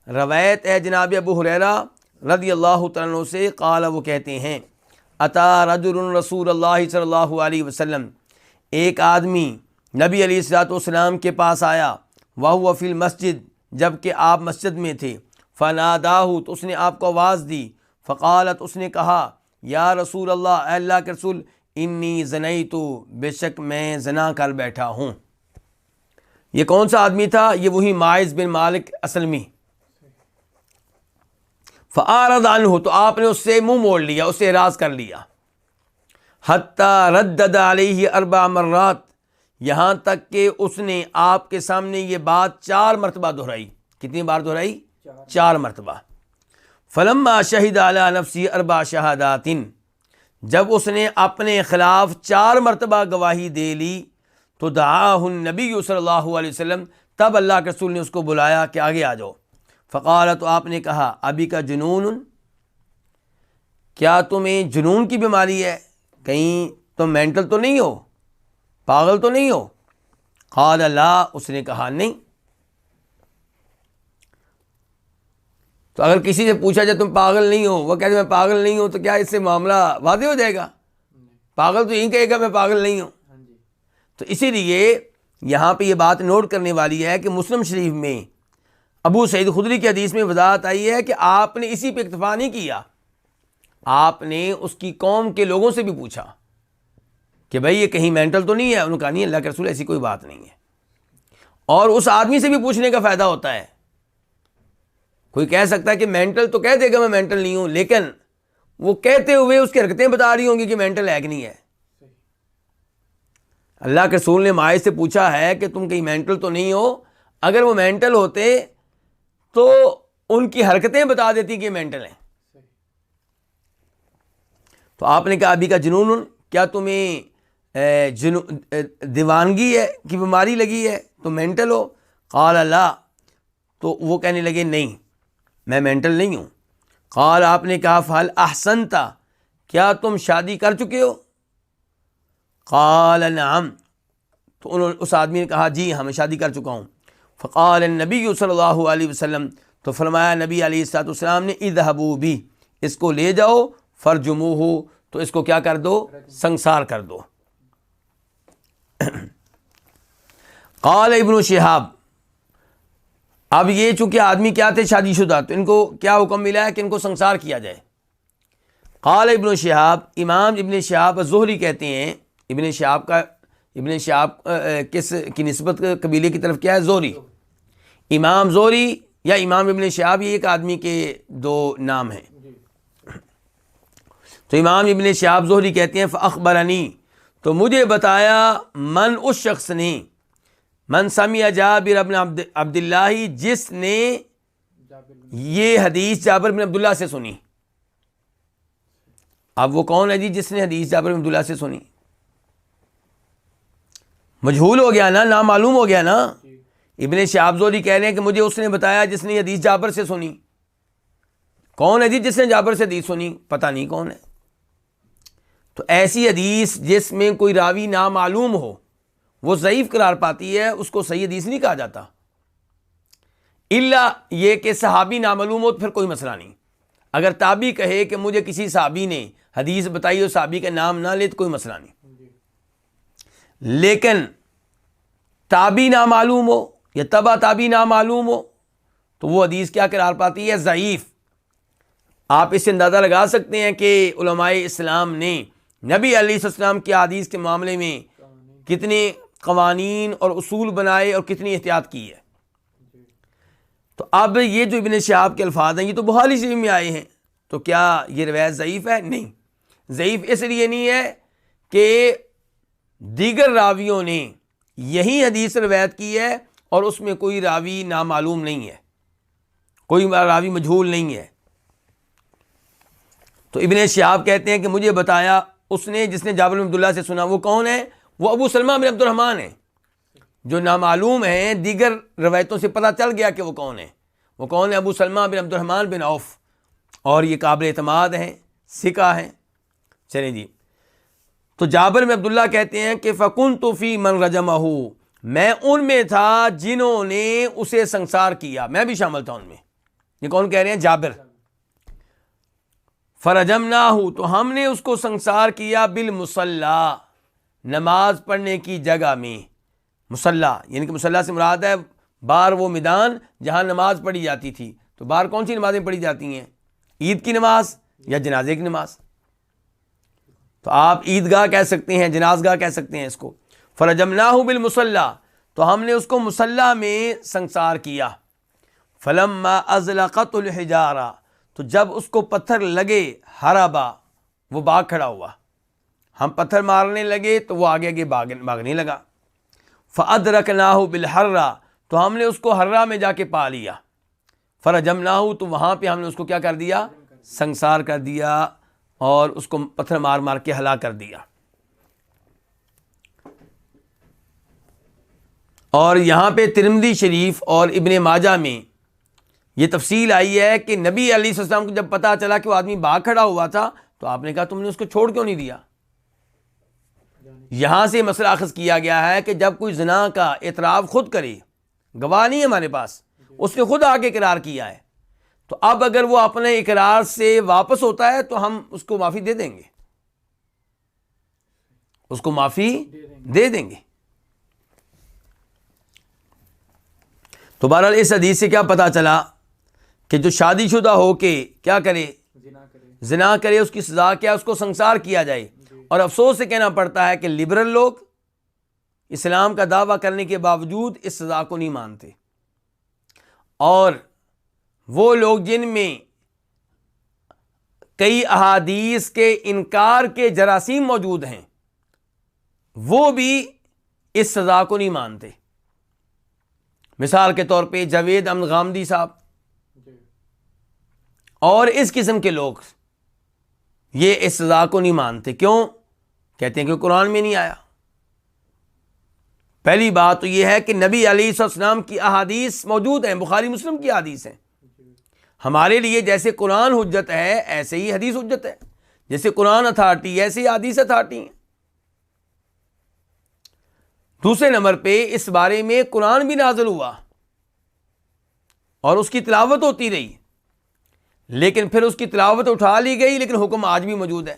روایت ہے جناب ابو ہریرہ رضی اللہ تعالیٰ عنہ سے، قال وہ کہتے ہیں، اتا رجل رسول اللہ صلی اللہ علیہ وسلم، ایک آدمی نبی علیہ الصلوۃ والسلام کے پاس آیا، وہو فی المسجد، جب کہ آپ مسجد میں تھے، فناداہ تو اس نے آپ کو آواز دی، فقالت اس نے کہا یا رسول اللہ، اے اللہ کے رسول، انی زنیت، بے شک میں زنا کر بیٹھا ہوں۔ یہ کون سا آدمی تھا؟ یہ وہی ماعز بن مالک اسلمی۔ فأعرض عنہ تو آپ نے اس سے منہ موڑ لیا، اس سے اعراض کر لیا، حتی ردد علیہ 4 مرات، یہاں تک کہ اس نے آپ کے سامنے یہ بات 4 مرتبہ دہرائی۔ کتنی بار دہرائی؟ 4 مرتبہ۔ فلما شہد علی نفسی 4 شہادات، جب اس نے اپنے خلاف 4 مرتبہ گواہی دے لی تو دعاہ النبی صلی اللہ علیہ وسلم، تب اللہ کے رسول نے اس کو بلایا کہ آگے آ جاؤ۔ فقال تو آپ نے کہا ابی کا جنون، کیا تمہیں جنون کی بیماری ہے؟ کہیں تم مینٹل تو نہیں ہو، پاگل تو نہیں ہو؟ قال لا، اس نے کہا نہیں۔ تو اگر کسی سے پوچھا جائے تم پاگل نہیں ہو، وہ کہتے میں پاگل نہیں ہوں، تو کیا اس سے معاملہ واضح ہو جائے گا؟ پاگل تو یہی کہے گا میں پاگل نہیں ہوں۔ تو اسی لیے یہاں پہ یہ بات نوٹ کرنے والی ہے کہ مسلم شریف میں ابو سعید خدری کی حدیث میں وضاحت آئی ہے کہ آپ نے اسی پہ اکتفا نہیں کیا، آپ نے اس کی قوم کے لوگوں سے بھی پوچھا کہ بھائی یہ کہیں مینٹل تو نہیں ہے؟ انہوں نے کہا نہیں اللہ کے رسول ایسی کوئی بات نہیں ہے۔ اور اس آدمی سے بھی پوچھنے کا فائدہ ہوتا ہے۔ کوئی کہہ سکتا ہے کہ مینٹل تو کہہ دے گا میں مینٹل نہیں ہوں، لیکن وہ کہتے ہوئے اس کی حرکتیں بتا رہی ہوں گی کہ مینٹل ہے کہ نہیں ہے۔ اللہ کے رسول نے ماعز سے پوچھا ہے کہ تم کہیں مینٹل تو نہیں ہو، اگر وہ مینٹل ہوتے تو ان کی حرکتیں بتا دیتی کہ مینٹل ہیں۔ تو آپ نے کہا ابھی کا جنون، کیا تمہیں دیوانگی ہے کی بیماری لگی ہے، تم مینٹل ہو؟ قال لا، تو وہ کہنے لگے نہیں میں مینٹل نہیں ہوں۔ قال آپ نے کہا فہل احسنت، کیا تم شادی کر چکے ہو؟ قال نعم، تو اس آدمی نے کہا جی ہاں میں شادی کر چکا ہوں۔ فقال النبی صلی اللہ علیہ وسلم، تو فرمایا نبی علیہ الصلوۃ والسلام نے اذهبوا بی، اس کو لے جاؤ، فرجموہ، تو اس کو کیا کر دو؟ سنسار کر دو۔ قال ابن شہاب، اب یہ چونکہ آدمی کیا تھے شادی شدہ، تو ان کو کیا حکم ملا ہے کہ ان کو سنسار کیا جائے۔ قال ابن شہاب، امام ابن شہاب زہری کہتے ہیں، ابن شہاب کس کی نسبت قبیلے کی طرف کیا ہے؟ زہری۔ امام زہری یا امام ابن شہاب، یہ ایک آدمی کے 2 نام ہیں۔ تو امام ابن شہاب زہری کہتے ہیں فاخبرنی، تو مجھے بتایا، من اس شخص نے، من سمع جابر بن عبداللہ، جس نے یہ حدیث جابر بن عبداللہ سے سنی۔ اب وہ کون ہے جی جس نے حدیث جابر بن عبداللہ سے سنی؟ مجہول ہو گیا نا، نامعلوم ہو گیا نا۔ ابن شہاب زہری کہہ رہے ہیں کہ مجھے اس نے بتایا جس نے حدیث جابر سے سنی۔ کون ہے جی جس نے جابر سے حدیث سنی؟ پتہ نہیں کون ہے۔ تو ایسی حدیث جس میں کوئی راوی نامعلوم ہو وہ ضعیف قرار پاتی ہے، اس کو صحیح حدیث نہیں کہا جاتا، الا یہ کہ صحابی نامعلوم ہو تو پھر کوئی مسئلہ نہیں۔ اگر تابعی کہے کہ مجھے کسی صحابی نے حدیث بتائی اور صحابی کا نام نہ لے تو کوئی مسئلہ نہیں، لیکن تابعی نامعلوم ہو یا تبع تابعی نامعلوم ہو تو وہ حدیث کیا قرار پاتی ہے؟ ضعیف۔ آپ اس سے اندازہ لگا سکتے ہیں کہ علماء اسلام نے نبی علیہ السلام کی حدیث کے معاملے میں کتنے قوانین اور اصول بنائے اور کتنی احتیاط کی ہے۔ تو اب یہ جو ابن شہاب کے الفاظ ہیں یہ تو بخاری شریف میں آئے ہیں، تو کیا یہ روایت ضعیف ہے؟ نہیں، ضعیف اس لیے نہیں ہے کہ دیگر راویوں نے یہی حدیث روایت کی ہے اور اس میں کوئی راوی نامعلوم نہیں ہے، کوئی راوی مجہول نہیں ہے۔ تو ابن شہاب کہتے ہیں کہ مجھے بتایا اس نے جس نے جابر بن عبداللہ سے سنا، وہ کون ہے؟ وہ ابو سلمہ بن عبد الرحمن ہیں، جو نامعلوم ہیں، دیگر روایتوں سے پتہ چل گیا کہ وہ کون ہے۔ وہ کون ہے؟ ابو سلمہ بن عبد الرحمن بن عوف، اور یہ قابل اعتماد ہیں، ثقہ ہیں۔ چلیں جی، تو جابر بن عبداللہ کہتے ہیں کہ فَكُنْتُ فِي مَنْ رَجَمَهُ، میں ان میں تھا جنہوں نے اسے سنسار کیا، میں بھی شامل تھا ان میں۔ یہ کون کہہ رہے ہیں؟ جابر۔ فَرَجَمْنَاهُ، تو ہم نے اس کو سنسار کیا بالمصلی، نماز پڑھنے کی جگہ میں۔ مصلی یعنی کہ مصلی سے مراد ہے بار وہ میدان جہاں نماز پڑھی جاتی تھی. تو بار کون سی نمازیں پڑھی جاتی ہیں؟ عید کی نماز یا جنازے کی نماز. تو آپ عیدگاہ کہہ سکتے ہیں، جنازگاہ کہہ سکتے ہیں اس کو. فرجمناہ بالمصلی، تو ہم نے اس کو مصلی میں سنگسار کیا. فلما ازلقت الحجارہ، تو جب اس کو پتھر لگے، ہربا، وہ بھاگ کھڑا ہوا. ہم پتھر مارنے لگے تو وہ آگے آگے بھاگنے لگا. فادرکناہ بالحرہ، تو ہم نے اس کو ہرہ میں جا کے پا لیا. فرجمناہ، تو وہاں پہ ہم نے اس کو کیا کر دیا؟ سنگسار کر دیا اور اس کو پتھر مار مار کے ہلاک کر دیا. اور یہاں پہ ترمذی شریف اور ابن ماجہ میں یہ تفصیل آئی ہے کہ نبی علیہ السلام کو جب پتہ چلا کہ وہ آدمی بھاگ کھڑا ہوا تھا تو آپ نے کہا تم نے اس کو چھوڑ کیوں نہیں دیا؟ یہاں سے مسئلہ اخذ کیا گیا ہے کہ جب کوئی زنا کا اعتراف خود کرے، گواہ نہیں ہے ہمارے پاس، اس نے خود آگے اقرار کیا ہے، تو اب اگر وہ اپنے اقرار سے واپس ہوتا ہے تو ہم اس کو معافی دے دیں گے، اس کو معافی دے دیں گے. تو بہرحال اس حدیث سے کیا پتہ چلا کہ جو شادی شدہ ہو کے کیا کرے؟ زنا کرے، اس کی سزا کیا؟ اس کو سنگسار کیا جائے. اور افسوس سے کہنا پڑتا ہے کہ لبرل لوگ اسلام کا دعویٰ کرنے کے باوجود اس سزا کو نہیں مانتے، اور وہ لوگ جن میں کئی احادیث کے انکار کے جراثیم موجود ہیں وہ بھی اس سزا کو نہیں مانتے. مثال کے طور پہ جاوید احمد غامدی صاحب اور اس قسم کے لوگ یہ اس سزا کو نہیں مانتے. کیوں؟ کہتے ہیں کہ قرآن میں نہیں آیا. پہلی بات تو یہ ہے کہ نبی علیہ السلام کی احادیث موجود ہیں، بخاری مسلم کی احادیث ہیں. ہمارے لیے جیسے قرآن حجت ہے ایسے ہی حدیث حجت ہے، جیسے قرآن اتھارٹی ہے ایسے ہی حدیث اتھارٹی ہیں. دوسرے نمبر پہ اس بارے میں قرآن بھی نازل ہوا اور اس کی تلاوت ہوتی رہی، لیکن پھر اس کی تلاوت اٹھا لی گئی، لیکن حکم آج بھی موجود ہے.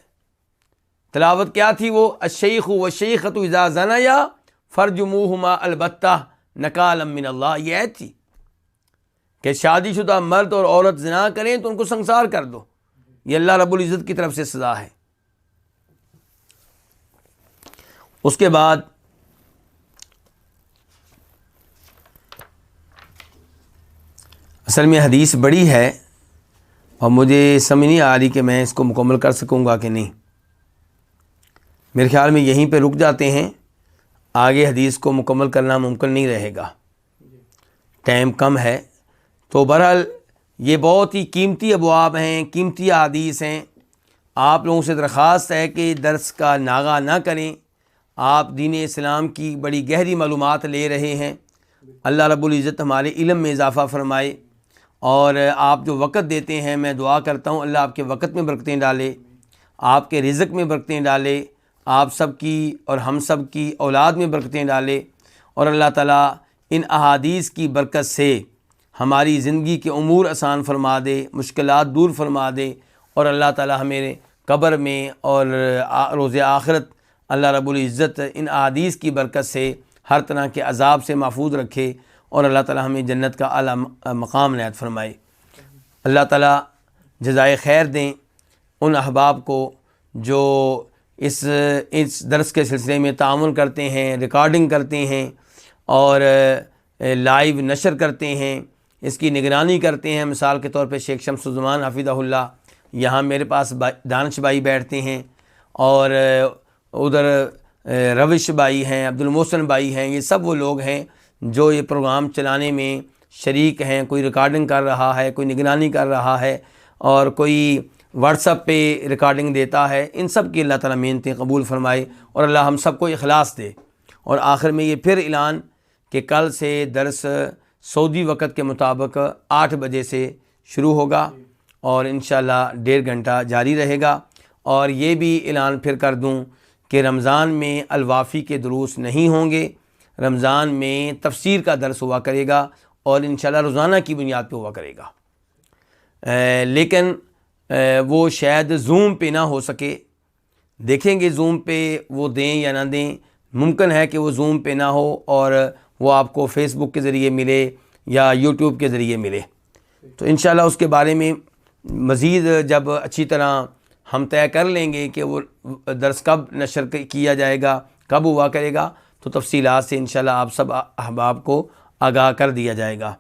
تلاوت کیا تھی وہ؟ الشیخ والشیخۃ اذا زنیا فرجموہما البتہ نکالا من اللہ. یہ آیت تھی کہ شادی شدہ مرد اور عورت زنا کریں تو ان کو سنگسار کر دو. یہ اللہ رب العزت کی طرف سے سزا ہے. اس کے بعد اصل میں حدیث بڑی ہے اور مجھے سمجھ نہیں آ رہی کہ میں اس کو مکمل کر سکوں گا کہ نہیں. میرے خیال میں یہیں پہ رک جاتے ہیں، آگے حدیث کو مکمل کرنا ممکن نہیں رہے گا، ٹائم کم ہے. تو بہرحال یہ بہت ہی قیمتی ابواب ہیں، قیمتی احادیث ہیں. آپ لوگوں سے درخواست ہے کہ درس کا ناغہ نہ کریں. آپ دین اسلام کی بڑی گہری معلومات لے رہے ہیں. اللہ رب العزت ہمارے علم میں اضافہ فرمائے. اور آپ جو وقت دیتے ہیں، میں دعا کرتا ہوں اللہ آپ کے وقت میں برکتیں ڈالے، آپ کے رزق میں برکتیں ڈالے، آپ سب کی اور ہم سب کی اولاد میں برکتیں ڈالے. اور اللہ تعالیٰ ان احادیث کی برکت سے ہماری زندگی کے امور آسان فرما دے، مشکلات دور فرما دے. اور اللہ تعالیٰ ہمیں قبر میں اور روز آخرت اللہ رب العزت ان احادیث کی برکت سے ہر طرح کے عذاب سے محفوظ رکھے، اور اللہ تعالیٰ ہمیں جنت کا اعلیٰ مقام عنایت فرمائے. اللہ تعالیٰ جزائے خیر دیں ان احباب کو جو اس درس کے سلسلے میں تعاون کرتے ہیں، ریکارڈنگ کرتے ہیں اور لائیو نشر کرتے ہیں، اس کی نگرانی کرتے ہیں. مثال کے طور پہ شیخ شمس الزمان حفظہ اللہ، یہاں میرے پاس دانش بھائی بیٹھتے ہیں، اور ادھر روش بھائی ہیں، عبد المحسن بھائی ہیں. یہ سب وہ لوگ ہیں جو یہ پروگرام چلانے میں شریک ہیں. کوئی ریکارڈنگ کر رہا ہے، کوئی نگرانی کر رہا ہے، اور کوئی واٹس ایپ پہ ریکارڈنگ دیتا ہے. ان سب کی اللہ تعالیٰ محنتیں قبول فرمائے اور اللہ ہم سب کو اخلاص دے. اور آخر میں یہ پھر اعلان کہ کل سے درس سعودی وقت کے مطابق 8 بجے سے شروع ہوگا اور انشاءاللہ 1.5 گھنٹہ جاری رہے گا. اور یہ بھی اعلان پھر کر دوں کہ رمضان میں الوافی کے دروس نہیں ہوں گے. رمضان میں تفسیر کا درس ہوا کرے گا اور انشاءاللہ روزانہ کی بنیاد پہ ہوا کرے گا. لیکن وہ شاید زوم پہ نہ ہو سکے. دیکھیں گے زوم پہ وہ دیں یا نہ دیں. ممکن ہے کہ وہ زوم پہ نہ ہو اور وہ آپ کو فیس بک کے ذریعے ملے یا یوٹیوب کے ذریعے ملے، تو انشاءاللہ اس کے بارے میں مزید جب اچھی طرح ہم طے کر لیں گے کہ وہ درس کب نشر کیا جائے گا، کب ہوا کرے گا، تو تفصیلات سے انشاءاللہ آپ سب احباب کو آگاہ کر دیا جائے گا۔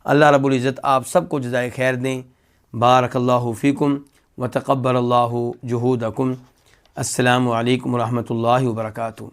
اللہ رب العزت آپ سب کو جزائے خیر دیں۔ بارک اللہ فیکم وتقبل اللہ جہودکم۔ السلام علیکم ورحمۃ اللہ وبرکاتہ۔